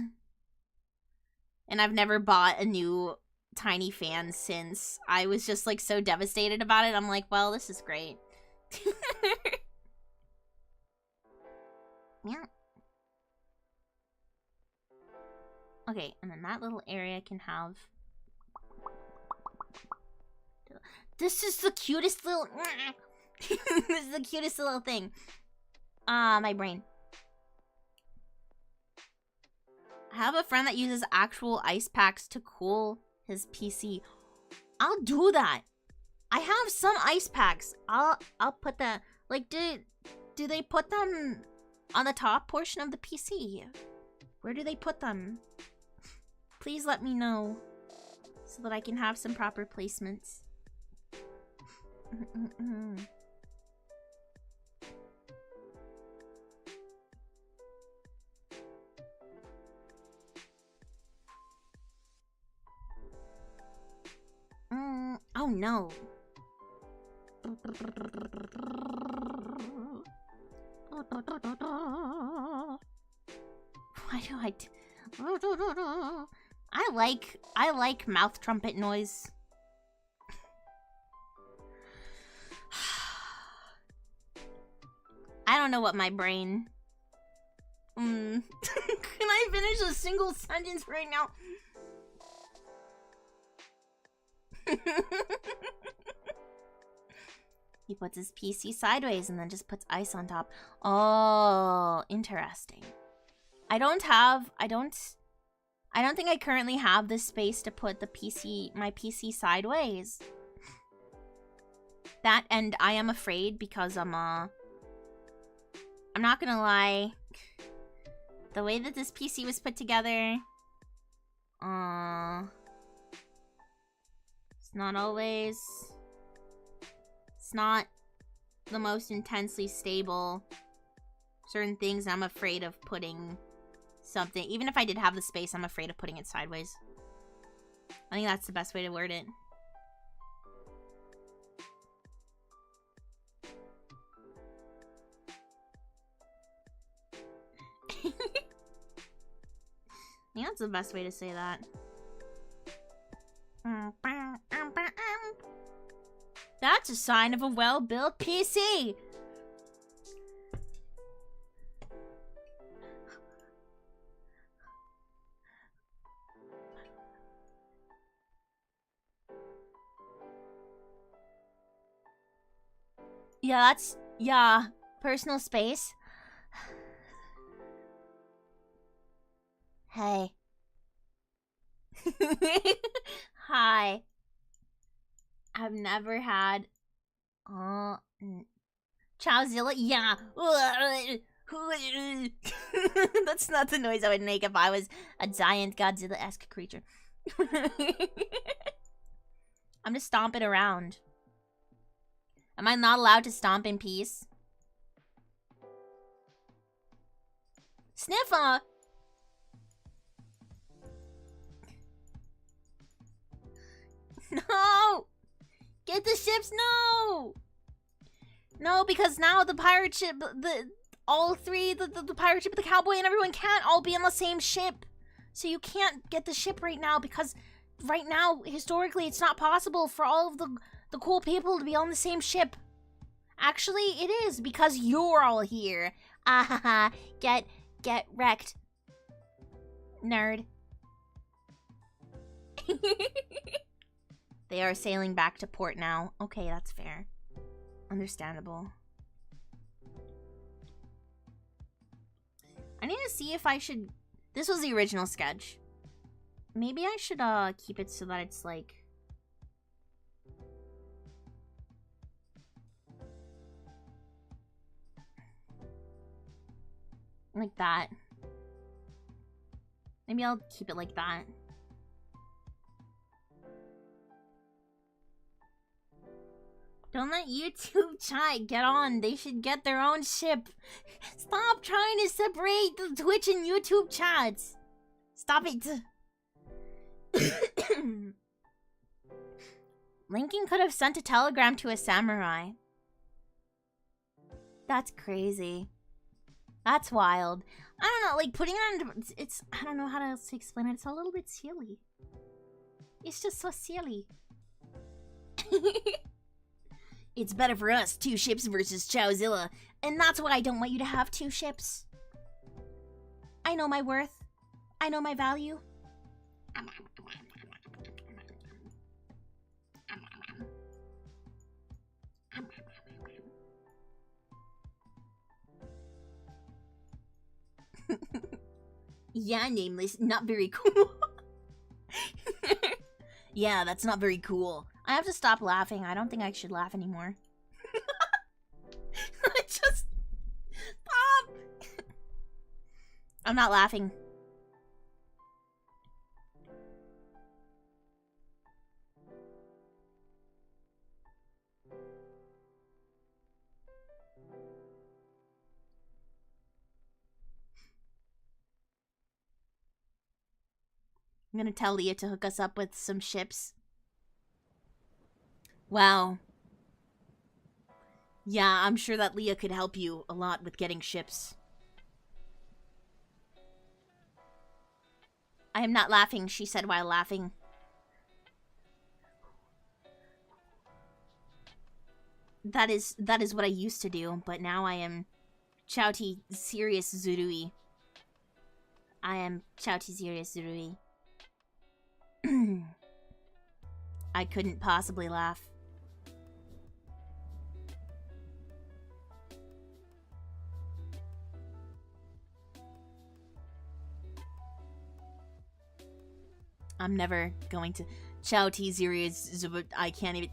And I've never bought a new tiny fan since. I was just like so devastated about it. I'm like, well, this is great. Yeah. Okay, and then that little area can have... This is the cutest little... This is the cutest little thing. My brain. I have a friend that uses actual ice packs to cool his PC. I'll do that. I have some ice packs. I'll put that... Like, do they put them on the top portion of the PC? Where do they put them? Please let me know so that I can have some proper placements. Oh no. Why do I do... I like mouth trumpet noise. I don't know what my brain... Can I finish a single sentence right now? He puts his PC sideways and then just puts ice on top. Oh, interesting. I don't think I currently have the space to put my PC sideways. That, and I am afraid because I'm not gonna lie. The way that this PC was put together, it's not always, it's not the most intensely stable. Certain things I'm afraid of putting something, even if I did have the space, I'm afraid of putting it sideways. I think that's the best way to word it. I think that's the best way to say that. That's a sign of a well-built PC. Yeah, that's, yeah, personal space. Hey. Hi. I've never had Chowzilla? Yeah. That's not the noise I would make if I was a giant Godzilla-esque creature. I'm just stomping around. Am I not allowed to stomp in peace? Sniffer! No! Get the ships, no! No, because now the pirate ship, all three, the pirate ship, the cowboy, and everyone can't all be on the same ship. So you can't get the ship right now because right now, historically, it's not possible for all of the cool people to be on the same ship. Actually, it is because you're all here. Ah, get wrecked. Nerd. They are sailing back to port now. Okay, that's fair. Understandable. I need to see if I should... This was the original sketch. Maybe I should keep it so that it's like... like that. Maybe I'll keep it like that. Don't let YouTube chat get on. They should get their own ship. Stop trying to separate the Twitch and YouTube chats. Stop it. Lincoln could have sent a telegram to a samurai. That's crazy. That's wild. I don't know, like putting it on, it's, I don't know how to explain it. It's a little bit silly. It's just so silly. It's better for us, 2 ships versus Chowzilla. And that's why I don't want you to have 2 ships. I know my worth. I know my value. Yeah, nameless. Not very cool. Yeah, that's not very cool. I have to stop laughing. I don't think I should laugh anymore. Just... Stop! I'm not laughing. I'm gonna tell Leah to hook us up with some ships. Wow. Yeah, I'm sure that Leah could help you a lot with getting ships. I am not laughing, she said while laughing. That is what I used to do, but now I am Chaoti serious Zurui. I am Chaoti serious Zurui. I couldn't possibly laugh. I'm never going to Chaoti serious. I can't even.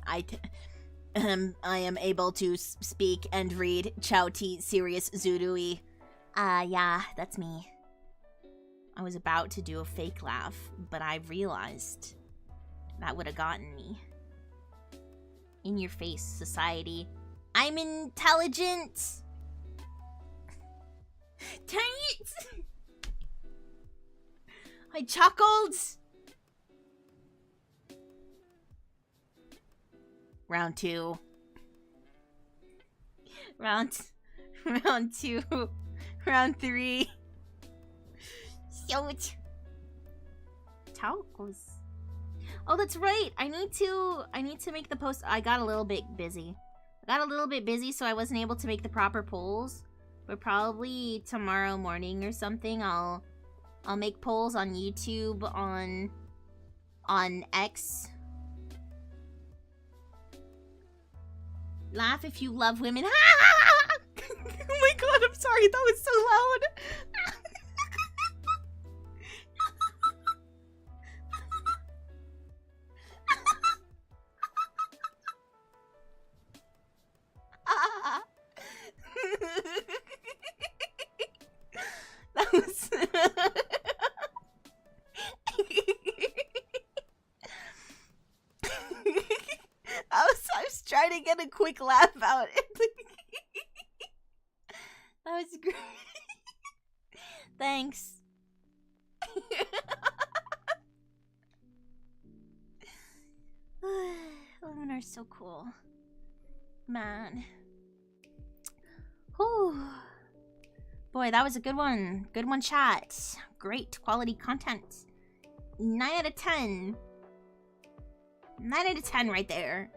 I am able to speak and read Chaoti serious Zurui. Yeah, that's me. I was about to do a fake laugh, but I realized that would have gotten me. In your face, society. I'm intelligent! Dang it! I chuckled! Round 2. Round 2. Round 3. Shoot. Tacos. Oh, that's right. I need to make the post. I got a little bit busy. So I wasn't able to make the proper polls. But probably tomorrow morning or something, I'll make polls on YouTube, on X. Laugh if you love women. Oh my god, I'm sorry. That was so loud. That was... I was trying to get a quick laugh out. That was great. Thanks. Women are so cool. Man. Whew. Boy, that was a good one. Good one, chat. Great quality content. 9 out of 10. 9 out of 10 right there.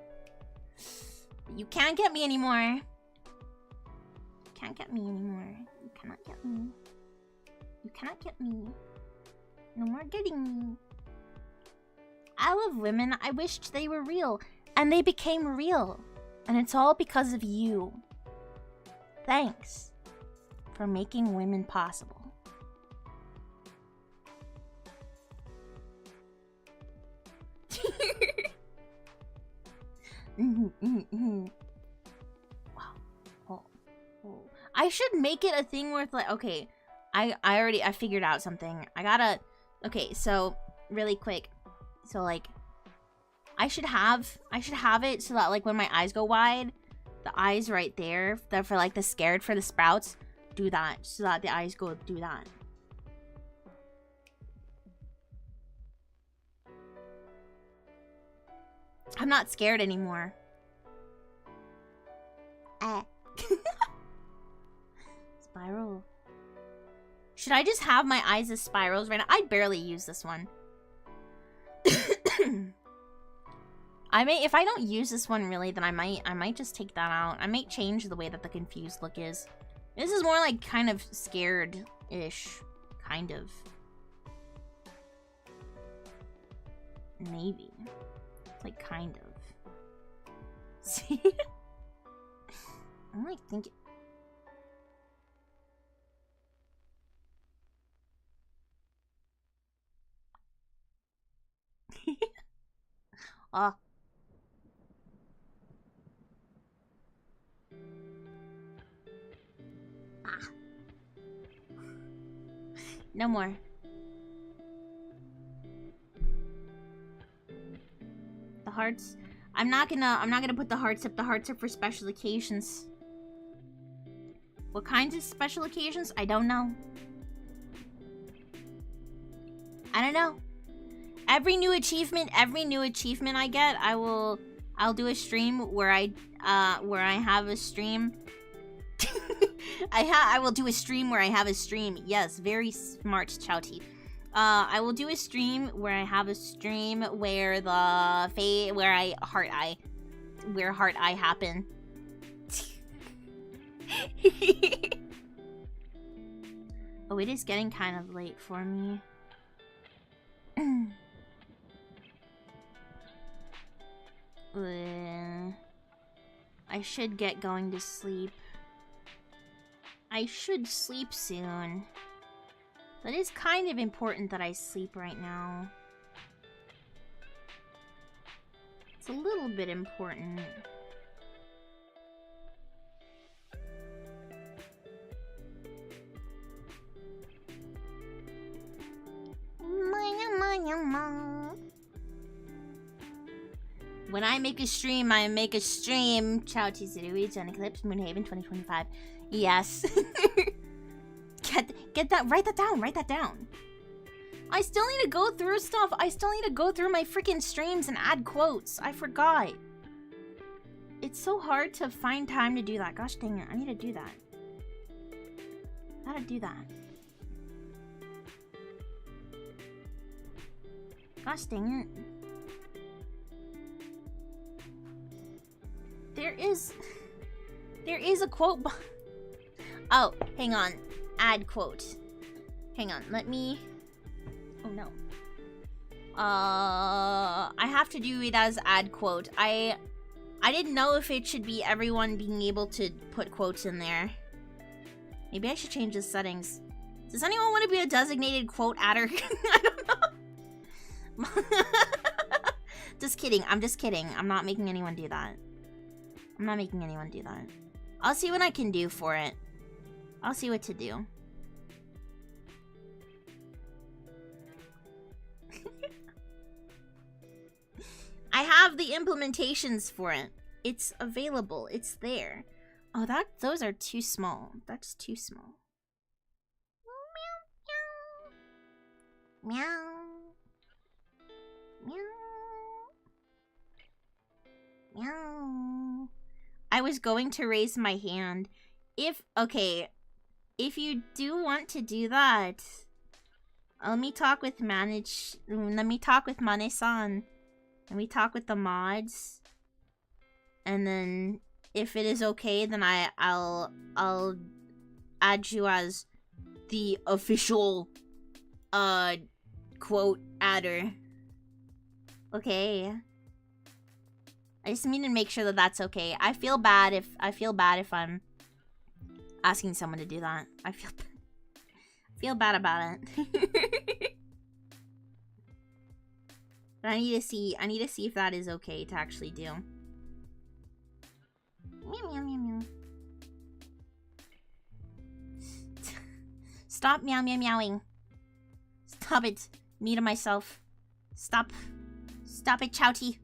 You can't get me anymore. You can't get me anymore. You cannot get me. You cannot get me. No more getting me. I love women. I wished they were real. And they became real. And it's all because of you. Thanks for making women possible. Wow. Oh. I should make it a thing where it's like, okay, I figured out something. Okay, so really quick. So like I should have it so that like when my eyes go wide, the eyes right there, that for like the scared for the sprouts, do that so that the eyes go do that. I'm not scared anymore. Spiral. Should I just have my eyes as spirals right now? I barely use this one. If I don't use this one really, then I might just take that out. I might change the way that the confused look is. This is more like kind of scared-ish. Kind of. Maybe. It's like kind of. See? I'm like thinking. Ah. No more. The hearts. I'm not gonna put the hearts up. The hearts are for special occasions. What kinds of special occasions? I don't know. I don't know. Every new achievement I get, I'll do a stream where I have a stream. I will do a stream where I have a stream. Yes, very smart, Chaoti. I will do a stream where I have a stream where where heart eye happen. Oh, it is getting kind of late for me. I should get going to sleep. I should sleep soon. But it's kind of important that I sleep right now. It's a little bit important. When I make a stream, I make a stream. Chaoti, Zurui, Gen Eclipse, Moonhaven 2025. Yes. Get that, write that down. I still need to go through stuff. I still need to go through my freaking streams and add quotes. I forgot. It's so hard to find time to do that. Gosh dang it, I need to do that. Gotta do that. Gosh dang it. There is a quote. Oh, hang on. Add quote. Hang on, let me... Oh no. I have to do it as add quote. I didn't know if it should be everyone being able to put quotes in there. Maybe I should change the settings. Does anyone want to be a designated quote adder? I don't know. Just kidding. I'm just kidding. I'm not making anyone do that. I'm not making anyone do that. I'll see what I can do for it. I'll see what to do. I have the implementations for it. It's available. It's there. Oh, those are too small. That's too small. Meow. Meow. Meow. Meow. I was going to raise my hand. Okay, if you do want to do that, let me talk with Mane-san. Let me talk with the mods, and then if it is okay, then I'll add you as the official quote adder. Okay. I just need to make sure that that's okay. I feel bad if I'm asking someone to do that. I feel bad about it. But I need to see if that is okay to actually do. Meow meow meow meow. Stop meow meow meowing. Stop it. Me to myself. Stop it, Chaoti.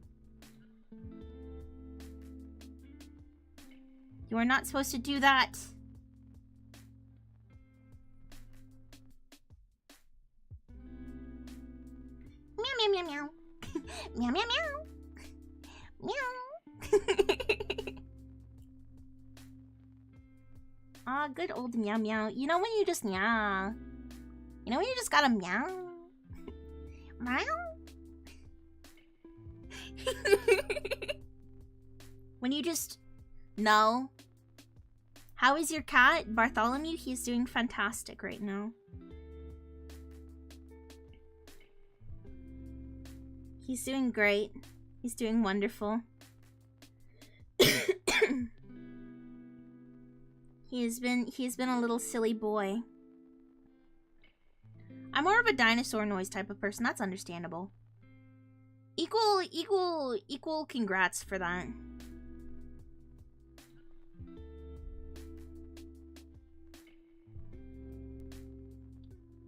You are not supposed to do that. Meow meow meow meow. Meow meow meow. Meow. Ah, good old meow meow. You know when you just meow. You know when you just gotta meow. Meow. When you just know. How is your cat? Bartholomew? He's doing fantastic right now. He's doing great. He's doing wonderful. He's been a little silly boy. I'm more of a dinosaur noise type of person. That's understandable. Equal congrats for that.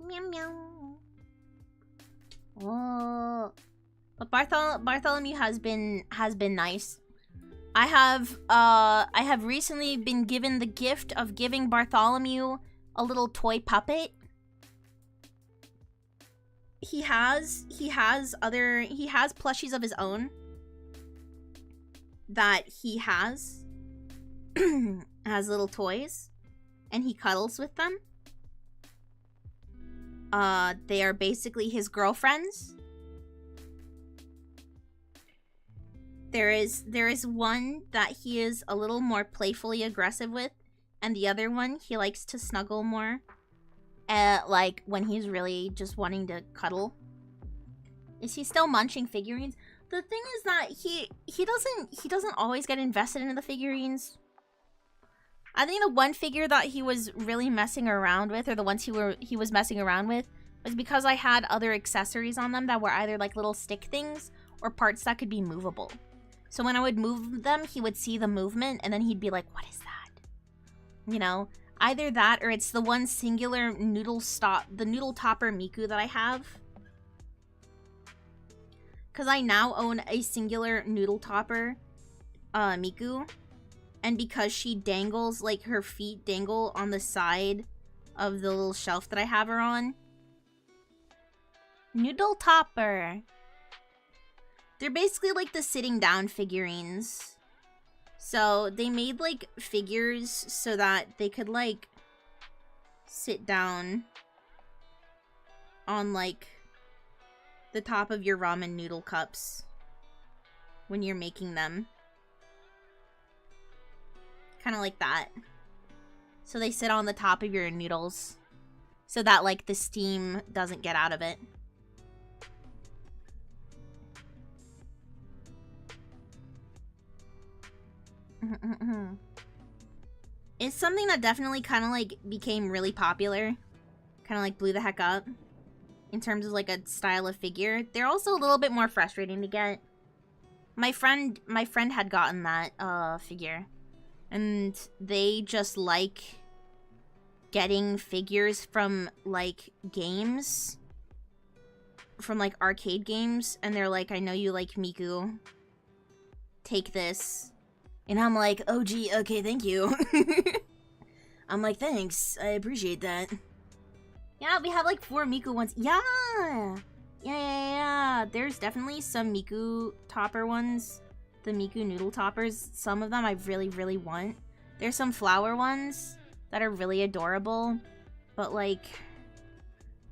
Meow meow. Oh. But Bartholomew has been nice. I have recently been given the gift of giving Bartholomew a little toy puppet. He has plushies of his own that he has little toys, and he cuddles with them. They are basically his girlfriends. There is one that he is a little more playfully aggressive with, and the other one he likes to snuggle more. Like when he's really just wanting to cuddle. Is he still munching figurines? The thing is that he doesn't always get invested into the figurines. I think the one figure that he was really messing around with, or the ones he was messing around with, was because I had other accessories on them that were either like little stick things or parts that could be movable. So when I would move them, he would see the movement, and then he'd be like, what is that? You know? Either that, or it's the one singular the noodle topper Miku that I have. because I now own a singular noodle topper, Miku. And because she dangles, like, her feet dangle on the side of the little shelf that I have her on. Noodle topper. They're basically like the sitting down figurines. So they made like figures so that they could like sit down on like the top of your ramen noodle cups when you're making them. Kind of like that. So they sit on the top of your noodles so that like the steam doesn't get out of it. It's something that definitely kind of like became really popular. Kind of like blew the heck up in terms of like a style of figure. They're also a little bit more frustrating to get. My friend had gotten that figure, and they just like getting figures from like games, from like arcade games, and they're like, I know you like Miku, take this. And I'm like, oh gee, okay, thank you. I'm like, thanks, I appreciate that. Yeah, we have like 4 Miku ones. Yeah. There's definitely some Miku topper ones. The Miku noodle toppers. Some of them I really, really want. There's some flower ones that are really adorable. But like,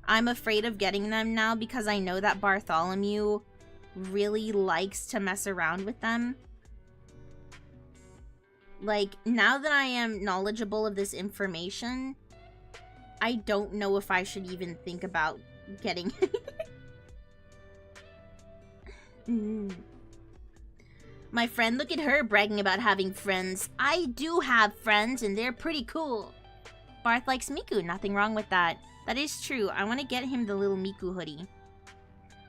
I'm afraid of getting them now because I know that Bartholomew really likes to mess around with them. Like, now that I am knowledgeable of this information, I don't know if I should even think about getting... My friend, look at her bragging about having friends. I do have friends, and they're pretty cool. Barth likes Miku, nothing wrong with that. That is true. I want to get him the little Miku hoodie.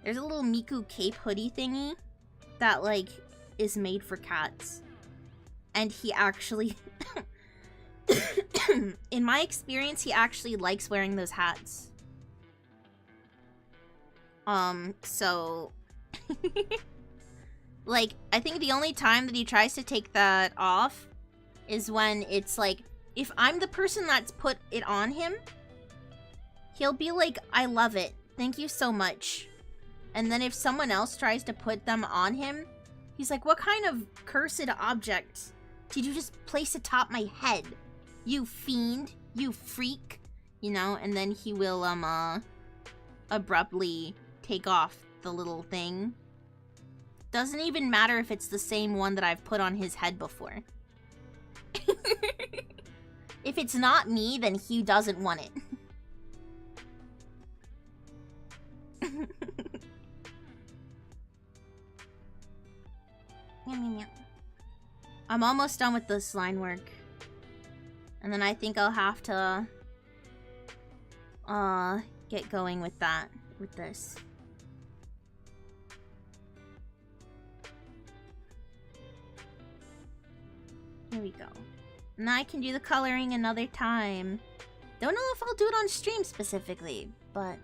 There's a little Miku cape hoodie thingy that, like, is made for cats. And he actually, in my experience, he actually likes wearing those hats. So, like, I think the only time that he tries to take that off is when it's like, if I'm the person that's put it on him, he'll be like, I love it. Thank you so much. And then if someone else tries to put them on him, he's like, what kind of cursed object did you just place atop my head? You fiend, you freak, you know, and then he will, abruptly take off the little thing. Doesn't even matter if it's the same one that I've put on his head before. If it's not me, then he doesn't want it. I'm almost done with this line work. And then I think I'll have to get going with that, with this. Here we go. Now I can do the coloring another time. Don't know if I'll do it on stream specifically, but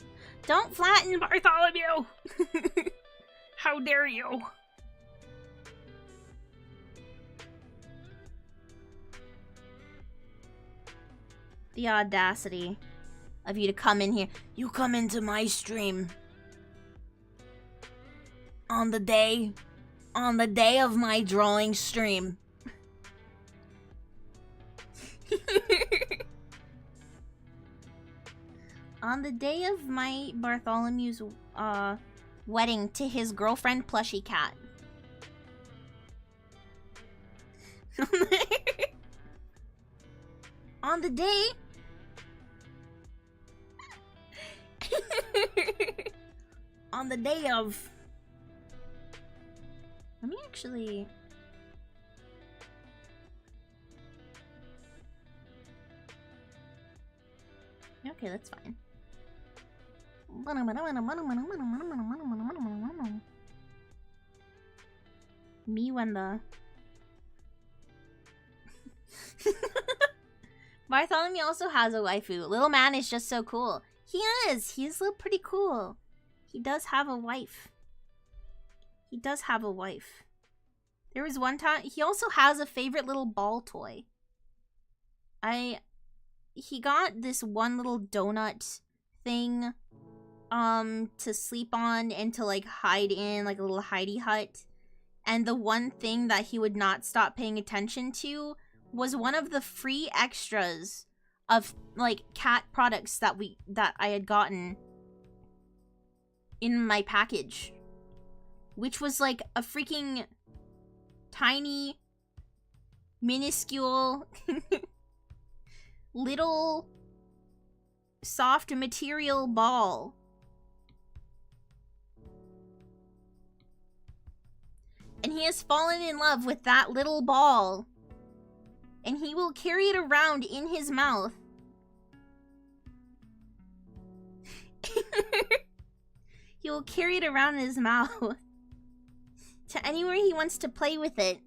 don't flatten Bartholomew! How dare you! The audacity of you to come in here. You come into my stream on the day of my drawing stream. On the day of my Bartholomew's wedding to his girlfriend plushie cat. On the day on the day of... Let me actually... Okay, that's fine. Me when the... Bartholomew also has a waifu. Little man is just so cool. He is! He's pretty cool. He does have a wife. He does have a wife. There was one time... He also has a favorite little ball toy. He got this one little donut thing to sleep on and to like hide in, like a little hidey hut. And the one thing that he would not stop paying attention to was one of the free extras of like cat products that I had gotten in my package, which was like a freaking tiny minuscule little soft material ball. And he has fallen in love with that little ball. And he will carry it around in his mouth. He will carry it around in his mouth. To anywhere he wants to play with it.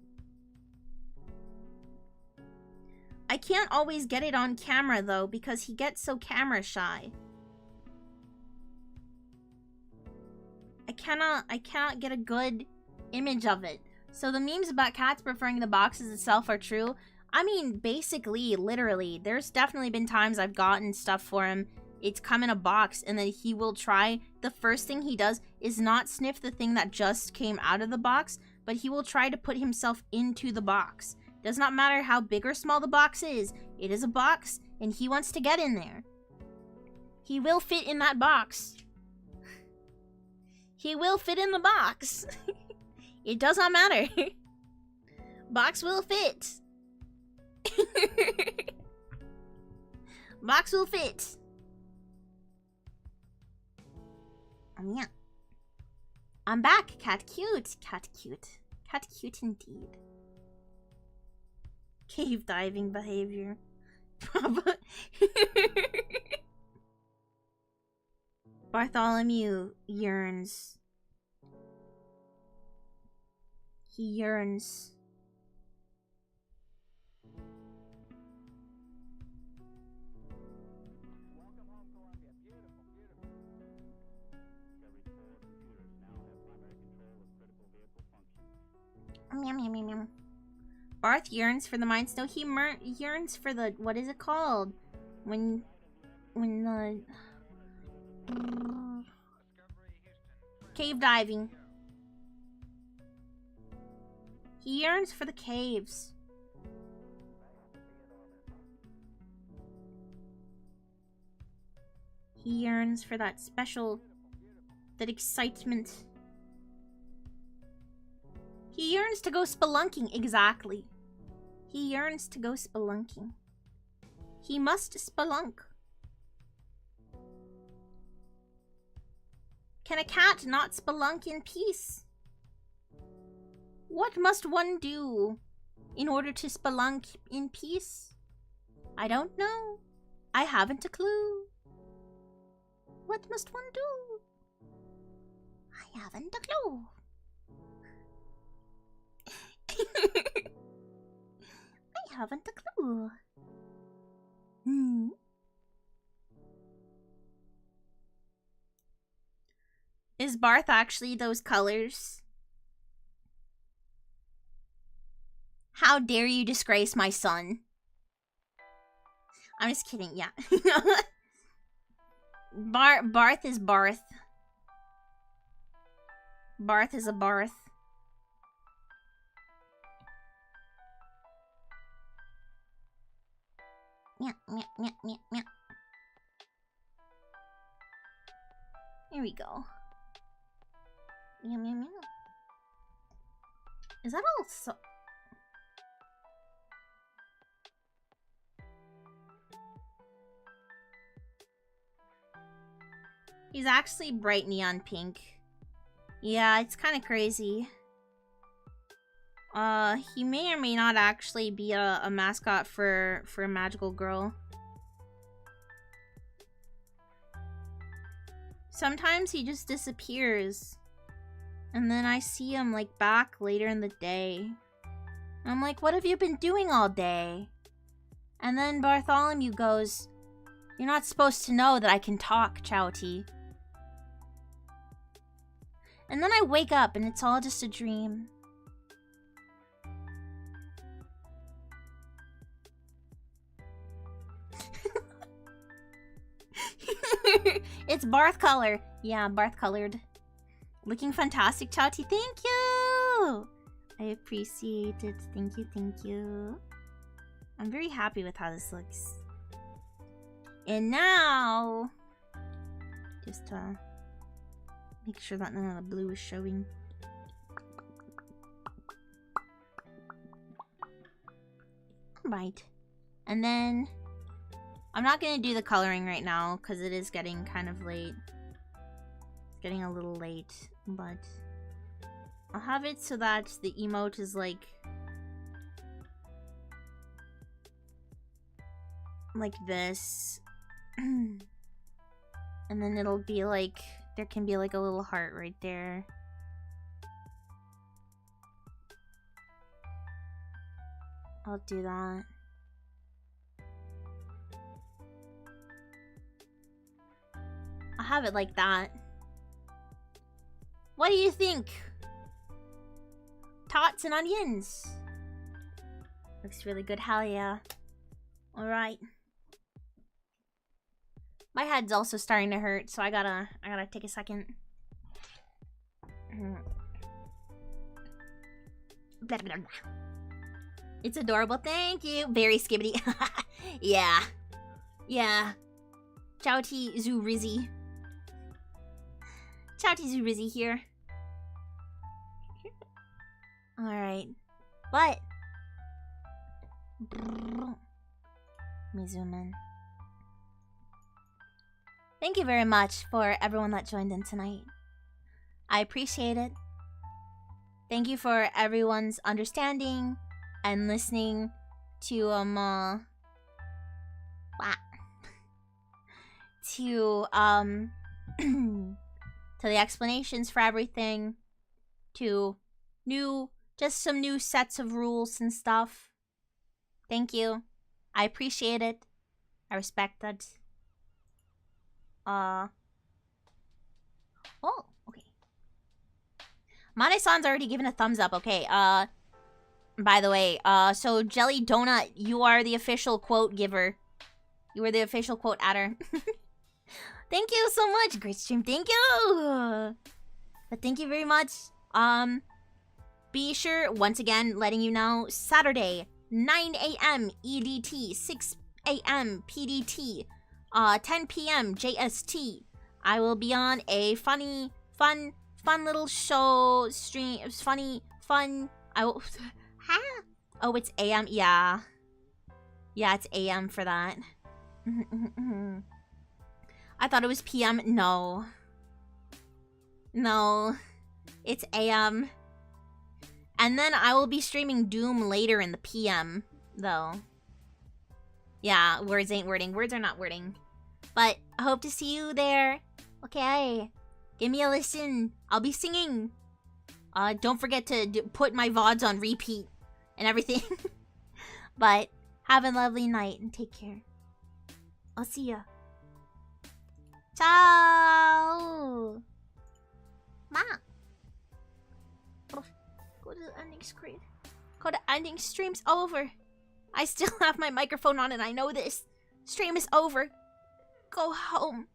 I can't always get it on camera though, because he gets so camera shy. I cannot get a good image of it. So the memes about cats preferring the boxes itself are true. I mean, basically, literally, there's definitely been times I've gotten stuff for him. It's come in a box, and then he will try. The first thing he does is not sniff the thing that just came out of the box, but he will try to put himself into the box. Does not matter how big or small the box is. It is a box, and he wants to get in there. He will fit in that box. He will fit in the box. It does not matter. Box will fit. Box will fit. Yeah. I'm back. Cat cute. Cat cute. Cat cute indeed. Cave diving behavior. Bartholomew yearns. He yearns. Barth yearns for the Mind Stone. He yearns for the... What is it called? When the... Cave diving. He yearns for the caves. He yearns for that special... That excitement. He yearns to go spelunking, exactly. He yearns to go spelunking. He must spelunk. Can a cat not spelunk in peace? What must one do in order to spelunk in peace? I don't know. I haven't a clue. What must one do? I haven't a clue. I haven't a clue. Is Barth actually those colors? How dare you disgrace my son? I'm just kidding, yeah. Barth is Barth. Barth is a Barth. Here we go. Is that all so... He's actually bright neon pink. Yeah, it's kind of crazy. He may or may not actually be a mascot for a magical girl. Sometimes he just disappears. And then I see him, like, back later in the day. I'm like, what have you been doing all day? And then Bartholomew goes, you're not supposed to know that I can talk, Chaoti. And then I wake up and it's all just a dream. It's Barth color. Yeah, Barth colored. Looking fantastic, Chaoti. Thank you! I appreciate it. Thank you, thank you. I'm very happy with how this looks. And now... just make sure that none of the blue is showing. Right. And then... I'm not gonna do the coloring right now, because it is getting kind of late. It's getting a little late, but... I'll have it so that the emote is like this. And then it'll be like, there can be like a little heart right there. I'll do that. I'll have it like that. What do you think? Tots and onions. Looks really good, hell yeah. Alright. My head's also starting to hurt, so I gotta take a second. Blah, blah, blah. It's adorable, thank you. Very skibbity. Yeah. Yeah. Chaoti Zurui. Chaoti Zurui here. Alright. But... let me zoom in. Thank you very much for everyone that joined in tonight. I appreciate it. Thank you for everyone's understanding and listening to to the explanations for everything, to just some new sets of rules and stuff. Thank you. I appreciate it. I respect it. Oh, okay. Mane-san's already given a thumbs up. Okay, by the way, so Jelly Donut, you are the official quote giver. You are the official quote adder. Thank you so much. Great stream. Thank you. But thank you very much. Be sure, once again, letting you know, Saturday, 9 a.m. EDT, 6 a.m. PDT, 10 p.m. JST. I will be on a fun little show stream. It was fun. I will... Oh, it's AM? Yeah. Yeah, it's AM for that. I thought it was PM. No. No. It's AM. And then I will be streaming Doom later in the PM, though. Yeah, words ain't wording. Words are not wording. But I hope to see you there. Okay. Give me a listen. I'll be singing. Don't forget to put my VODs on repeat and everything. But have a lovely night and take care. I'll see ya. Ciao. Ma. Go to the ending screen. Go to ending. Stream's over. I still have my microphone on and I know this. Stream is over. Go home.